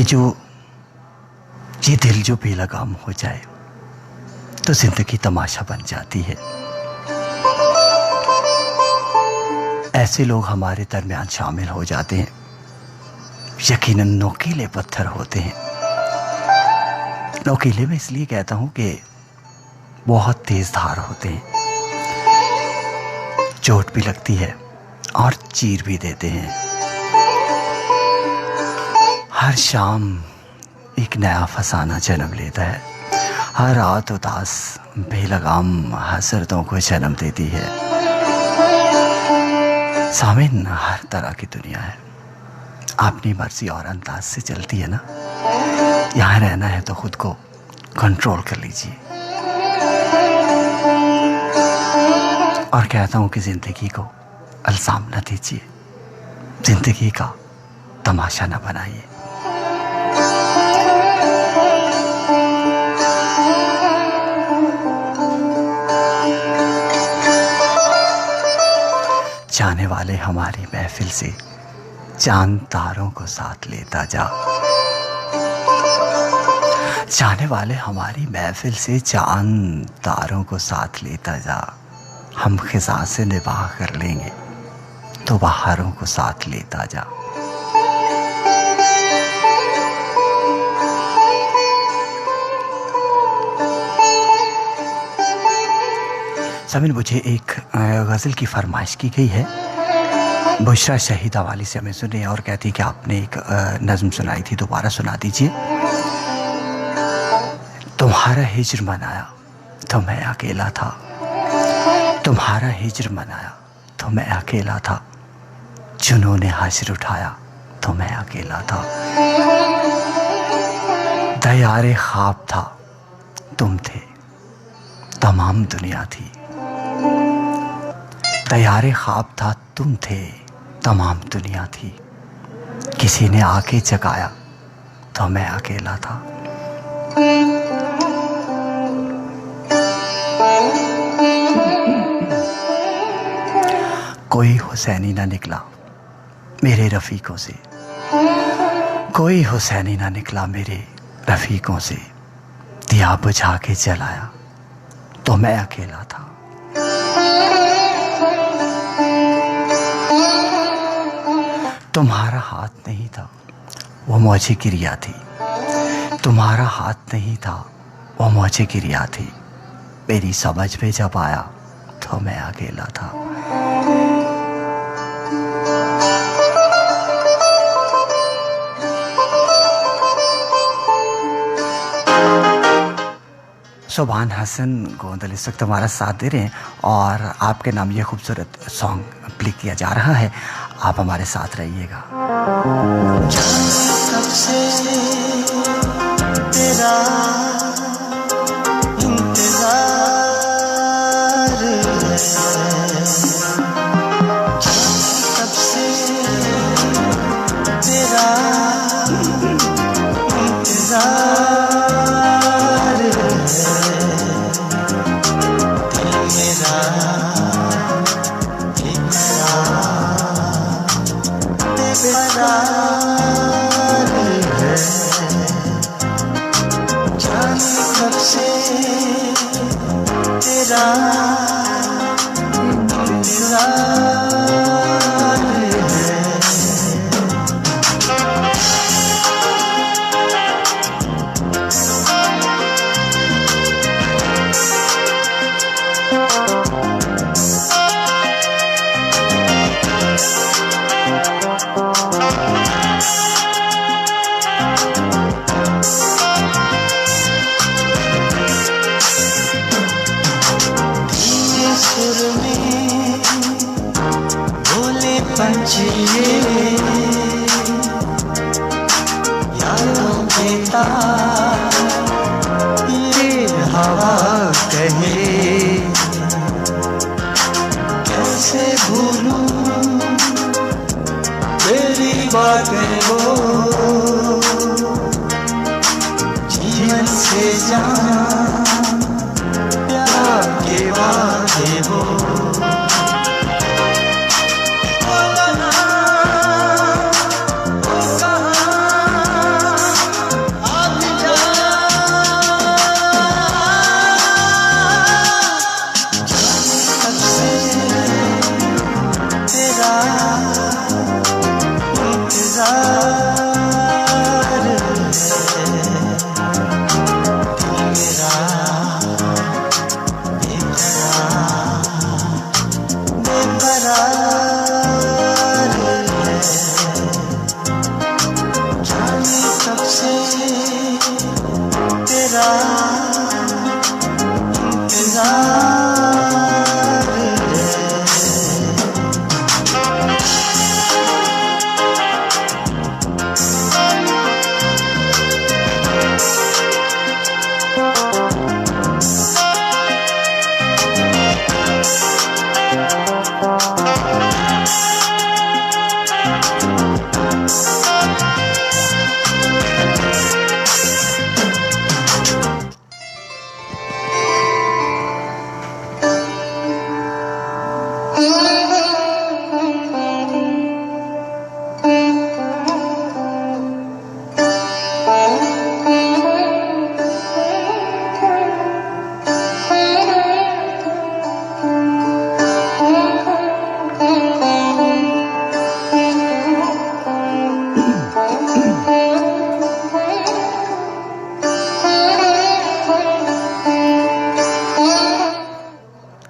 ये दिल जो बेलगाम हो जाए तो जिंदगी तमाशा बन जाती है। ऐसे लोग हमारे दरमियान शामिल हो जाते हैं, यकीनन नोकीले पत्थर होते हैं। नोकीले में इसलिए कहता हूं कि बहुत तेज धार होते हैं, चोट भी लगती है और चीर भी देते हैं। हर शाम एक नया फसाना जन्म लेता है, हर रात उदास बेलगाम हसरतों को जन्म देती है। सामिन, हर तरह की दुनिया है, अपनी मर्जी और अंदाज से चलती है ना। यहाँ रहना है तो खुद को कंट्रोल कर लीजिए। और कहता हूं कि जिंदगी को अल्जाम न दीजिए, जिंदगी का तमाशा न बनाइए। जाने वाले हमारी महफिल से चांद तारों को साथ लेता जा। जाने वाले हमारी महफिल से चांद तारों को साथ लेता जा। हम खिजा से निभाह कर लेंगे तो बहारों को साथ लेता जा। सामिन, मुझे एक गज़ल की फरमाइश की गई है। बुशरा शहीदा वाली से हमें सुने और कहती कि आपने एक नज़्म सुनाई थी, दोबारा सुना दीजिए। तुम्हारा हिज्र मनाया तो मैं अकेला था, तुम्हारा हिज्र मनाया तो मैं अकेला था, जुनून हश्र उठाया तो मैं अकेला था। दयारे ख्वाब था तुम थे, तमाम दुनिया थी। दयारे ख्वाब था तुम थे, तमाम दुनिया थी। किसी ने आके जगाया तो मैं अकेला था। कोई हुसैनी ना निकला मेरे रफीकों से, कोई हुसैनी ना निकला मेरे रफीकों से। दिया बुझा के जलाया तो मैं अकेला था। तुम्हारा हाथ नहीं था वो मुझे गिरिया थी, तुम्हारा हाथ नहीं था वो मुझे गिरिया थी। मेरी समझ में जब आया तो मैं अकेला था। सुभान हसन गोंदल इस वक्त हमारा साथ दे रहे हैं और आपके नाम ये खूबसूरत सॉन्ग प्ले किया जा रहा है। आप हमारे साथ रहिएगा। कब से तेरा इंतजार है, कब से तेरा इंतजार हवा कहे कैसे भूलूं तेरी बातें वो जीवन से जान प्यार के वादे वो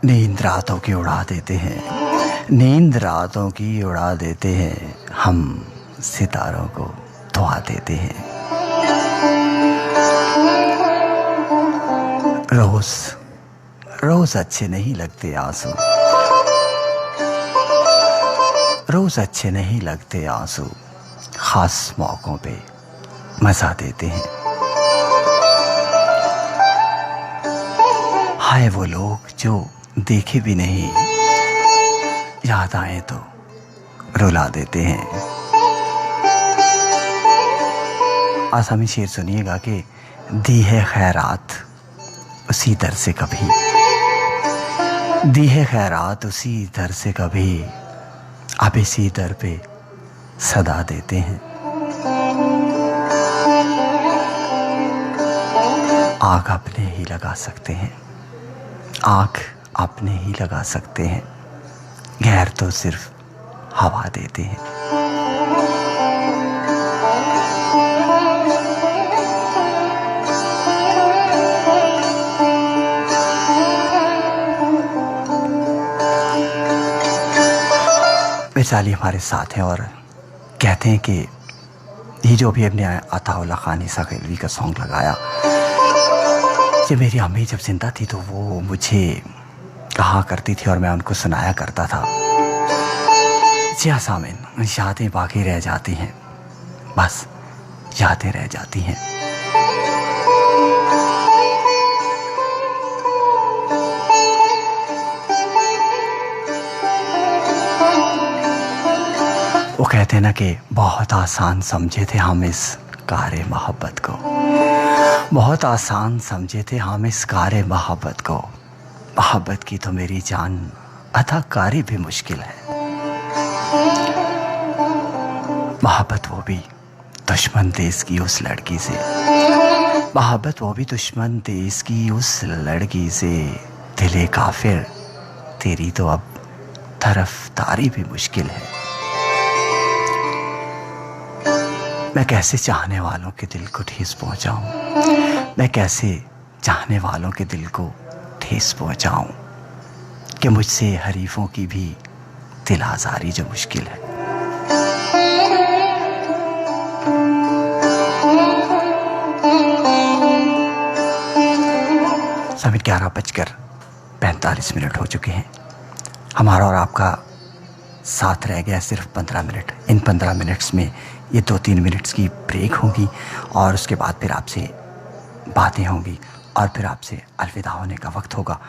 नींद रातों की उड़ा देते हैं, नींद रातों की उड़ा देते हैं, हम सितारों को धुआ देते हैं। रोज रोज अच्छे नहीं लगते आंसू, रोज अच्छे नहीं लगते आंसू, खास मौकों पे मजा देते हैं। हाय वो लोग जो देखे भी नहीं, याद आए तो रुला देते हैं। आसामी शेर सुनिएगा कि दी है खैरात उसी दर से कभी, दी है खैरात उसी दर से कभी, अब इसी दर पे सदा देते हैं। आग अपने ही लगा सकते हैं, आग अपने ही लगा सकते हैं, गैर तो सिर्फ हवा देते हैं। वैशाली हमारे साथ हैं और कहते हैं कि ये जो भी अपने अताउल्लाह खान ईसा गैलवी का सॉन्ग लगाया, ये मेरी अम्मी जब जिंदा थी तो वो मुझे कहा करती थी और मैं उनको सुनाया करता था। जी हाँ सामिन, यादें बाकी रह जाती हैं, बस यादें रह जाती हैं। वो कहते हैं ना कि बहुत आसान समझे थे हम इस कारे मोहब्बत को, बहुत आसान समझे थे हम इस कारे मोहब्बत को, मोहब्बत की तो मेरी जान अदाकारी भी मुश्किल है। मोहब्बत वो भी दुश्मन देश की उस लड़की से, मोहब्बत वो भी दुश्मन देश की उस लड़की से, दिले काफिर तेरी तो अब तरफदारी भी मुश्किल है। मैं कैसे चाहने वालों के दिल को ठेस पहुंचाऊं, मैं कैसे चाहने वालों के दिल को ठेस पहुंचाऊं कि मुझसे हरीफों की भी दिल आजारी जो मुश्किल है। समय 11:45 हो चुके हैं। हमारा और आपका साथ रह गया सिर्फ 15 मिनट। इन 15 मिनट्स में ये 2-3 मिनट्स की ब्रेक होगी और उसके बाद फिर आपसे बातें होंगी और फिर आपसे अलविदा होने का वक्त होगा।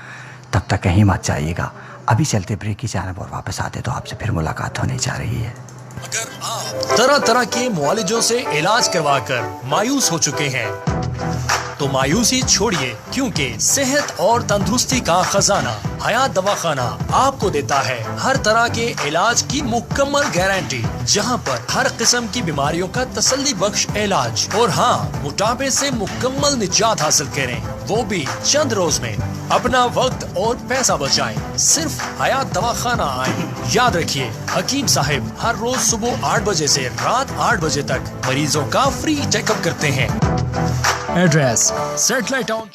तब तक कहीं मत जाइएगा, अभी चलते ब्रेक की जानब और वापस आते तो आपसे फिर मुलाकात होने जा रही है। अगर आप तरह तरह के मुआलिजों से इलाज करवा कर मायूस हो चुके हैं तो मायूसी छोड़िए, क्योंकि सेहत और तंदुरुस्ती का खजाना हयात दवाखाना आपको देता है हर तरह के इलाज की मुकम्मल गारंटी, जहां पर हर किस्म की बीमारियों का तसल्ली बख्श इलाज और हाँ, मोटापे से मुकम्मल निजात हासिल करें, वो भी चंद रोज में। अपना वक्त और पैसा बचाएं, सिर्फ हयात दवाखाना आए। याद रखिए, हकीम साहिब हर रोज सुबह 8 बजे से रात 8 बजे तक मरीजों का फ्री चेकअप करते हैं। एड्रेस सेटेलाइट टाउन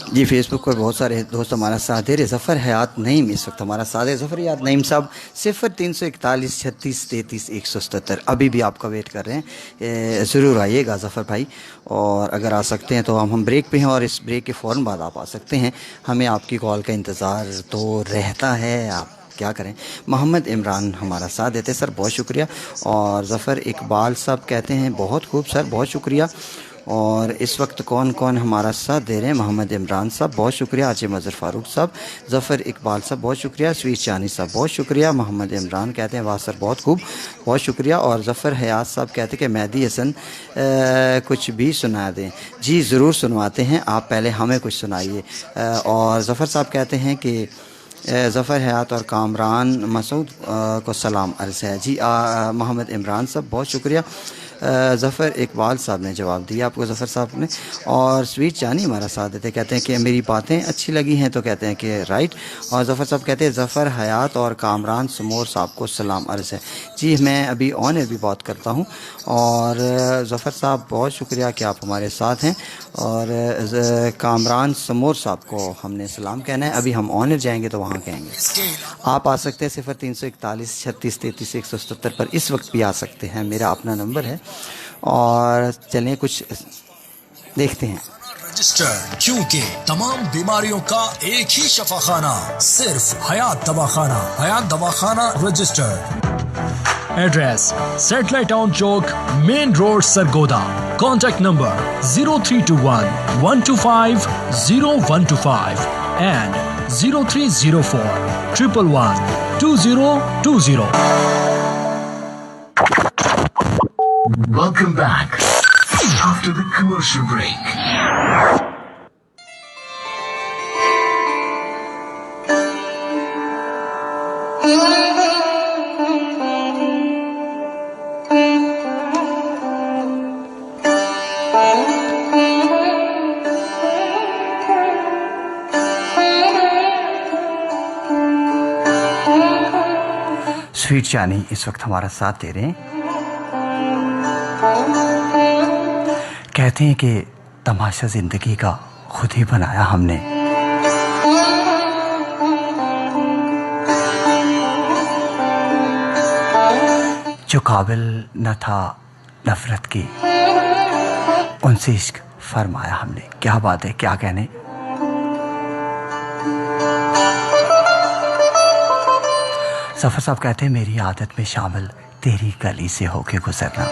जी। फेसबुक पर बहुत सारे दोस्त हमारा साथ दे रहे। ज़फ़र हयात नईम इस वक्त हमारा साथ है। ज़फ़र हयात नईम साहब 0341 36 33 177 अभी भी आपका वेट कर रहे हैं। ज़रूर आइएगा ज़फ़र भाई, और अगर आ सकते हैं तो हम ब्रेक पे हैं और इस ब्रेक के फ़ौरन बाद आप आ सकते हैं। हमें आपकी कॉल का इंतज़ार तो रहता है, आप क्या करें। मोहम्मद इमरान हमारा साथ देते सर, बहुत शुक्रिया। और ज़फ़र इकबाल साहब कहते हैं बहुत खूब सर, बहुत शुक्रिया। और इस वक्त कौन कौन हमारा साथ दे रहे हैं? मोहम्मद इमरान साहब बहुत शुक्रिया, आजिम अज़हर फ़ारूक साहब, ज़फ़र इकबाल साहब बहुत शुक्रिया, स्वीट चानी साहब बहुत शुक्रिया। मोहम्मद इमरान कहते हैं वाह सर बहुत खूब, बहुत शुक्रिया। और ज़फ़र हयात साहब कहते हैं कि मेहदी हसन कुछ भी सुना दें। जी ज़रूर सुनवाते हैं, आप पहले हमें कुछ सुनाइए। और ज़फ़र साहब कहते हैं कि ज़फ़र हयात और कामरान मसूद को सलाम अर्ज़ है। जी मोहम्मद इमरान साहब बहुत शुक्रिया। ज़फ़र इकबाल साहब ने जवाब दिया आपको, ज़फ़र साहब ने। और स्वीट चानी हमारा साथ देते, कहते हैं कि मेरी बातें अच्छी लगी हैं, तो कहते हैं कि राइट। और ज़फ़र साहब कहते हैं ज़फ़र हयात और कामरान समोर साहब को सलाम अर्ज़ है। जी मैं अभी ऑन एयर भी बात करता हूँ। और ज़फ़र साहब बहुत शुक्रिया कि आप हमारे साथ हैं। और कामरान समोर साहब को हमने सलाम कहना है, अभी हम ऑन एयर जाएंगे तो वहाँ कहेंगे। आप आ सकते हैं 0341 36 33 177 पर, इस वक्त भी आ सकते हैं, मेरा अपना नंबर है। और चलें कुछ देखते हैं। रजिस्टर्ड, क्योंकि तमाम बीमारियों का एक ही शफाखाना, सिर्फ Hayat Dawakhana. Hayat Dawakhana registered. Address satellite town Chowk, main road, Sargodha. Contact number 0321 125 0125 and 0304 111 2020. Welcome back after the commercial break. Sweet चानी इस वक्त हमारा साथ दे रहे हैं। कहते हैं कि तमाशा ज़िंदगी का खुद ही बनाया हमने। जो काबिल न था नफरत की, उनसे इश्क फरमाया हमने। क्या बात है, क्या कहने। ज़फ़र साहब कहते हैं मेरी आदत में शामिल तेरी गली से होके गुजरना।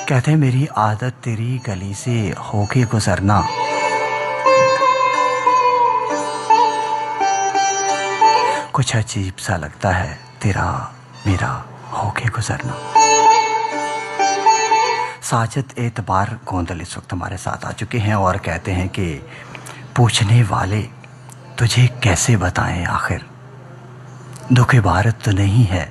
कहते हैं मेरी आदत तेरी गली से होके गुजरना। कुछ अजीब सा लगता है तेरा मेरा होके गुजरना। साजिद एतबार गोंदल इस वक्त हमारे साथ आ चुके हैं और कहते हैं कि पूछने वाले तुझे कैसे बताएं आखिर, दुख इबारत तो नहीं है,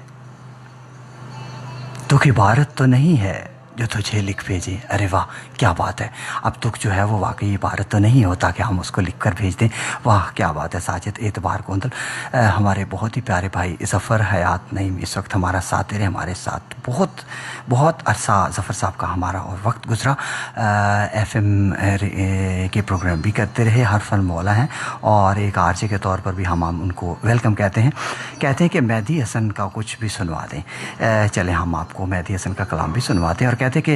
दुख इबारत तो नहीं है जो तुझे लिख भेजे। अरे वाह क्या बात है। अब दुख जो है वो वाकई इबारत तो नहीं होता कि हम उसको लिख कर भेज दें। वाह क्या बात है। साजिद एतबार गोंदल हमारे बहुत ही प्यारे भाई ज़फ़र हयात नईम इस वक्त हमारा साथ दे रहे, हमारे साथ बहुत अरसा ज़फ़र साहब का हमारा और वक्त गुजरा। FM के प्रोग्राम भी करते रहे, हर फन मौला हैं और एक आरजे के तौर पर भी हम उनको वेलकम कहते हैं कि मेहदी हसन का कुछ भी सुनवा दें। चलें हम आपको मेहदी हसन का कलाम भी सुनवाते हैं। और कहते हैं कि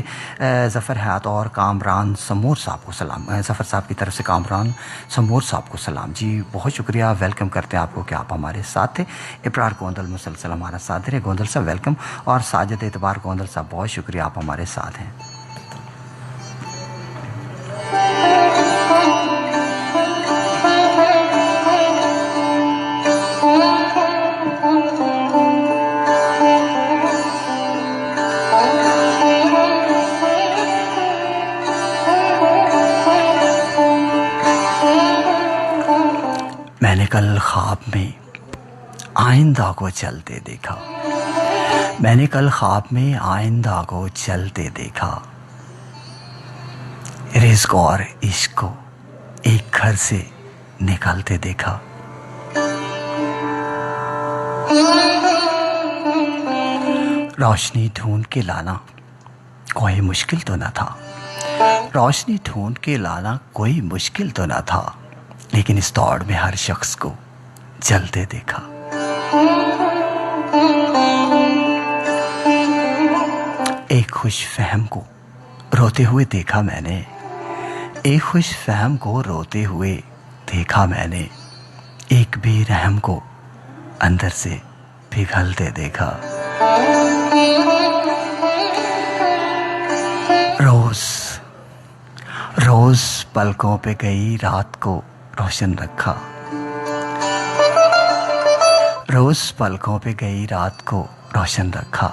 ज़फ़र हयात और कामरान समोर साहब को सलाम। ज़फ़र साहब की तरफ से कामरान समोर साहब को सलाम। जी बहुत शुक्रिया, वेलकम करते हैं आपको कि आप हमारे साथ थे। इब्रार गोंदल मुसलसल हमारा साथ दे रहे, गोंदल साहब वेलकम। और साजिद एतबार गोंदल साहब बहुत शुक्रिया, आप हमारे साथ हैं। मैंने कल ख्वाब में आइंदा को चलते देखा, मैंने कल ख्वाब में आइंदा को चलते देखा। रिज़्क़ और इश्क को एक घर से निकलते देखा। रोशनी ढूंढ के लाना कोई मुश्किल तो न था, रोशनी ढूंढ के लाना कोई मुश्किल तो न था, लेकिन इस दौड़ में हर शख्स को जलते देखा। एक खुश फहम को रोते हुए देखा मैंने, एक खुश फहम को रोते हुए देखा मैंने, एक बेरहम को अंदर से पिघलते देखा। रोज रोज पलकों पे गई रात को रोशन रखा, रोज पलकों पे गई रात को रोशन रखा,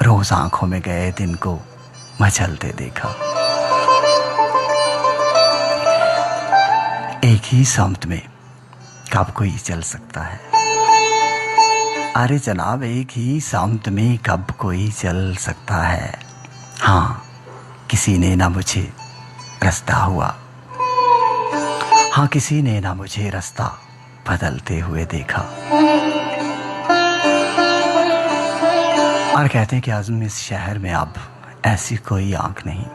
रोज आंखों में गए दिन को मचलते देखा। एक ही समत में कब कोई चल सकता है। अरे जनाब एक ही सामत में कब कोई चल सकता है। हाँ किसी ने ना मुझे रास्ता हुआ, हाँ किसी ने ना मुझे रास्ता बदलते हुए देखा। और कहते हैं कि आज़म इस शहर में अब ऐसी कोई आंख नहीं,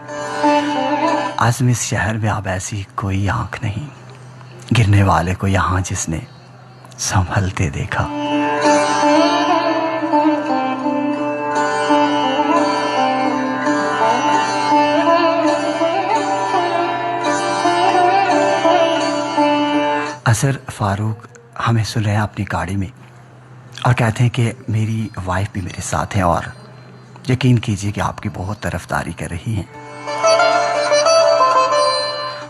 आज़म इस शहर में अब ऐसी कोई आंख नहीं, गिरने वाले को यहाँ जिसने संभलते देखा। असर फारूक हमें सुन रहे हैं अपनी गाड़ी में और कहते हैं कि मेरी वाइफ भी मेरे साथ हैं और यकीन कीजिए कि आपकी बहुत तरफदारी कर रही हैं।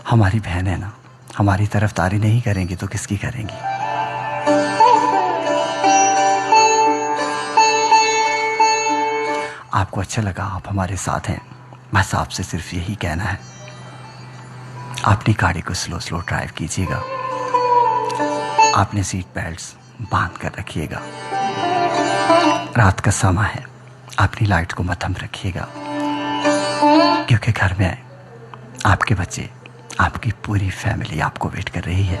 हमारी बहन है ना, हमारी तरफदारी नहीं करेंगी तो किसकी करेंगी। आपको अच्छा लगा, आप हमारे साथ हैं, बस आपसे सिर्फ यही कहना है, अपनी गाड़ी को स्लो स्लो ड्राइव कीजिएगा, आपने सीट बेल्ट्स बांध कर रखिएगा, रात का समय है, अपनी लाइट को मध्यम रखिएगा, क्योंकि घर में आपके बच्चे, आपकी पूरी फैमिली आपको वेट कर रही है।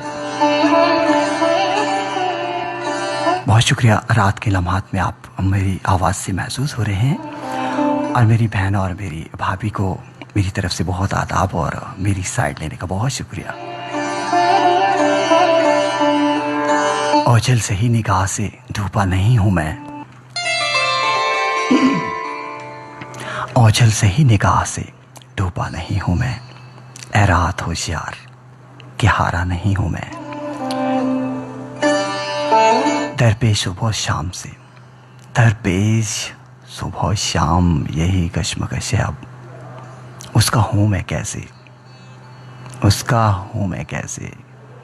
बहुत शुक्रिया, रात के लम्हात में आप मेरी आवाज़ से महसूस हो रहे हैं और मेरी बहन और मेरी भाभी को मेरी तरफ से बहुत आदाब और मेरी साइड लेने का बहुत शुक्रिया। ओझल से ही निगाह से धूपा नहीं हूं मैं, ओझल से ही निगाह से डूबा नहीं हूं मैं, ऐ रात होशियार कि हारा नहीं हूं मैं। दरपेश सुबह शाम से, दरपेश सुबह शाम यही कश्मकश है अब, उसका हूं मैं कैसे, उसका हूं मैं कैसे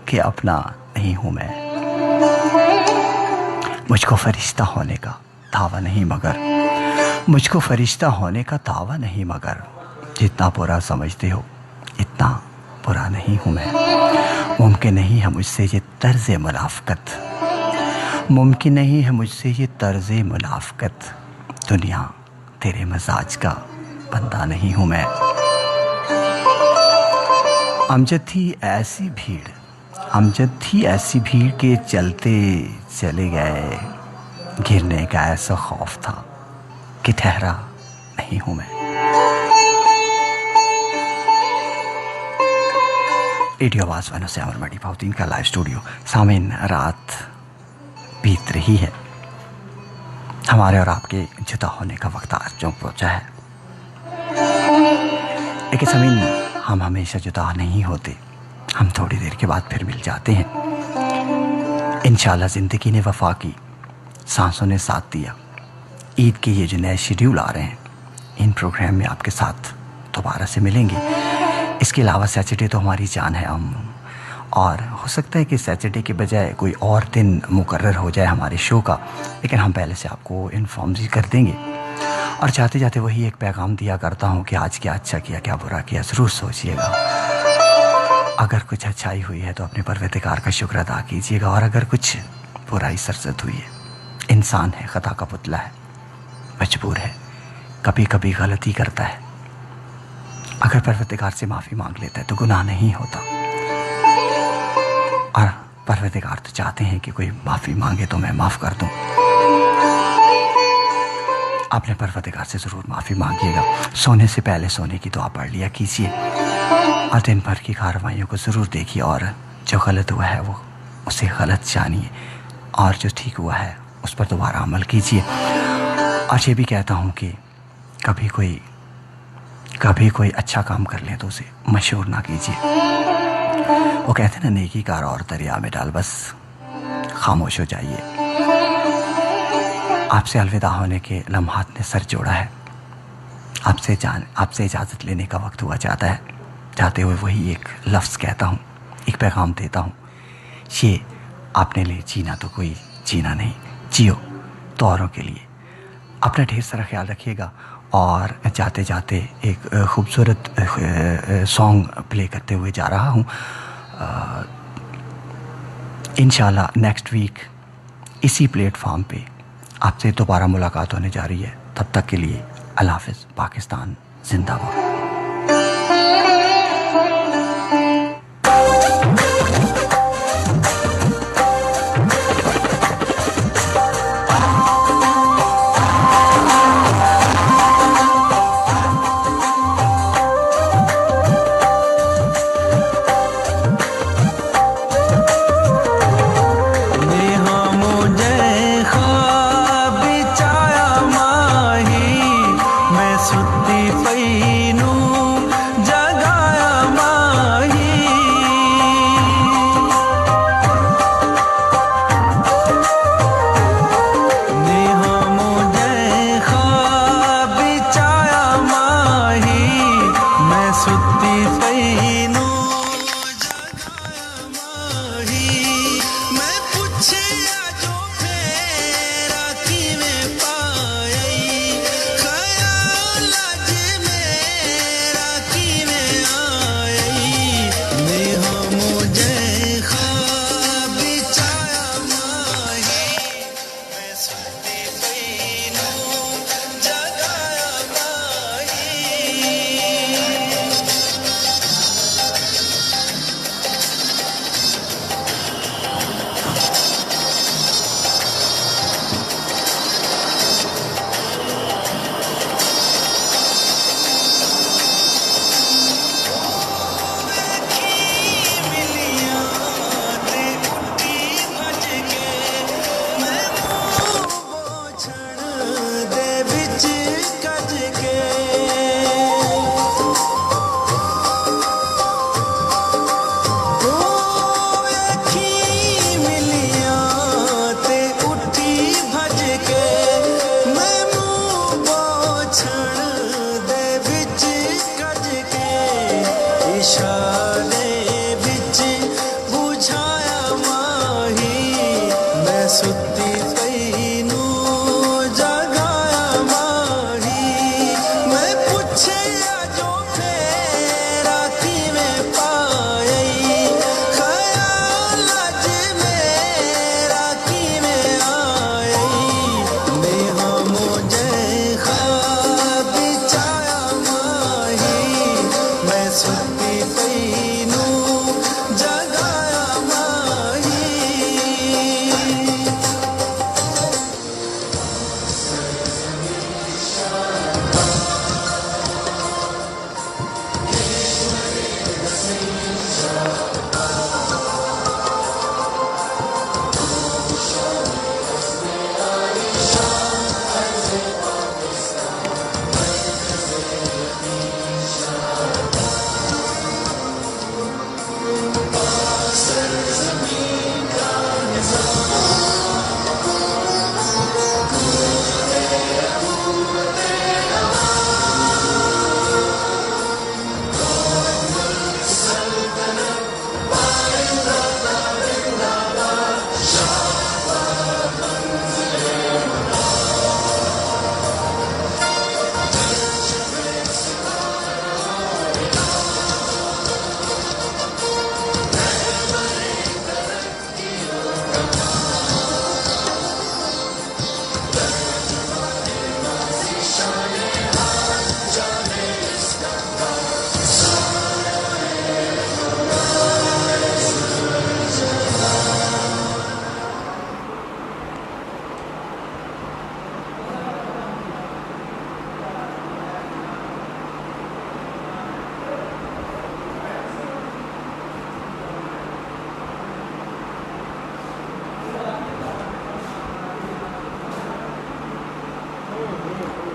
कि अपना नहीं हूं मैं। मुझको फरिश्ता होने का दावा नहीं मगर, मुझको फरिश्ता होने का दावा नहीं मगर, जितना बुरा समझते हो इतना बुरा नहीं हूँ मैं। मुमकिन नहीं है मुझसे ये तर्ज़ मुनाफ़क़त, मुमकिन नहीं है मुझसे ये तर्ज़ मुनाफ़क़त, दुनिया तेरे मजाज का बंदा नहीं हूँ मैं। अमजद थी ऐसी भीड़, अमजद थी ऐसी भीड़ के चलते चले गए, गिरने का ऐसा खौफ था कि ठहरा नहीं हूँ मैं। रेडियो आवाज़ 107 मंडी भाव 3 का लाइव स्टूडियो। सामीन, रात बीत रही है, हमारे और आपके जुदा होने का वक्त आज जो पहुँचा है, लेकिन सामीन हम हमेशा जुदा नहीं होते, हम थोड़ी देर के बाद फिर मिल जाते हैं। इंशाल्लाह ज़िंदगी ने वफा की, सांसों ने साथ दिया, ईद के ये जो नए शेड्यूल आ रहे हैं, इन प्रोग्राम में आपके साथ दोबारा से मिलेंगे। इसके अलावा सैटरडे तो हमारी जान है हम, और हो सकता है कि सैटरडे के बजाय कोई और दिन मुकर्रर हो जाए हमारे शो का, लेकिन हम पहले से आपको इन्फॉर्म भी कर देंगे। और जाते जाते वही एक पैगाम दिया करता हूँ कि आज क्या अच्छा किया, क्या बुरा किया, ज़रूर सोचिएगा। अगर कुछ अच्छाई हुई है तो अपने परवरदिगार का शुक्र अदा कीजिएगा, और अगर कुछ बुराई सरजद हुई है, इंसान है, ख़ता का पुतला है, मजबूर है, कभी कभी गलती करता है, अगर परवरदिगार से माफ़ी मांग लेता है तो गुनाह नहीं होता। और परवरदिगार तो चाहते हैं कि कोई माफ़ी मांगे तो मैं माफ़ कर दूं। अपने परवरदिगार से ज़रूर माफ़ी मांगिएगा। सोने से पहले सोने की दुआ पढ़ लिया कीजिए, और दिन भर की कार्रवाइयों को ज़रूर देखिए, और जो गलत हुआ है वो उसे गलत जानिए, और जो ठीक हुआ है उस पर दोबारा अमल कीजिए। और ये भी कहता हूँ कि कभी कोई अच्छा काम कर ले तो उसे मशहूर ना कीजिए। वो कहते हैं ना, नेकी कार और दरिया में डाल, बस खामोश हो जाइए। आपसे अलविदा होने के लम्हात ने सर जोड़ा है, आपसे इजाज़त लेने का वक्त हुआ जाता है। जाते हुए वही एक लफ्ज़ कहता हूँ, एक पैगाम देता हूँ, ये अपने लिए जीना तो कोई जीना नहीं, जियो तो औरों के लिए। अपना ढेर सारा ख्याल रखिएगा, और जाते जाते एक खूबसूरत सॉन्ग प्ले करते हुए जा रहा हूँ। इंशाल्लाह नेक्स्ट वीक इसी प्लेटफॉर्म पे आपसे दोबारा मुलाकात होने जा रही है। तब तक के लिए अल्लाह हाफ़िज़। पाकिस्तान जिंदाबाद।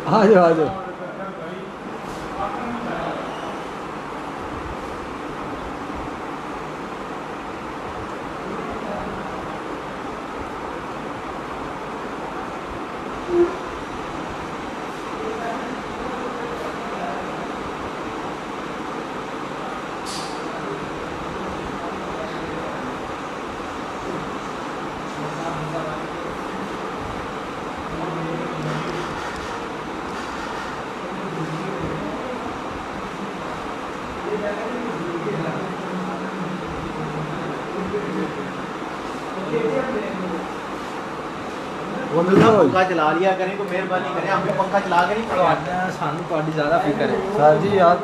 आ जाओ आ जाओ। वो पंखा चला लिया करें तो मेहरबानी करें, हम भी पंखा चला के नहीं पड़वा ਸਾਨੂੰ ਤੁਹਾਡੀ ਜ਼ਿਆਦਾ ਫਿਕਰ ਹੈ सर जी यार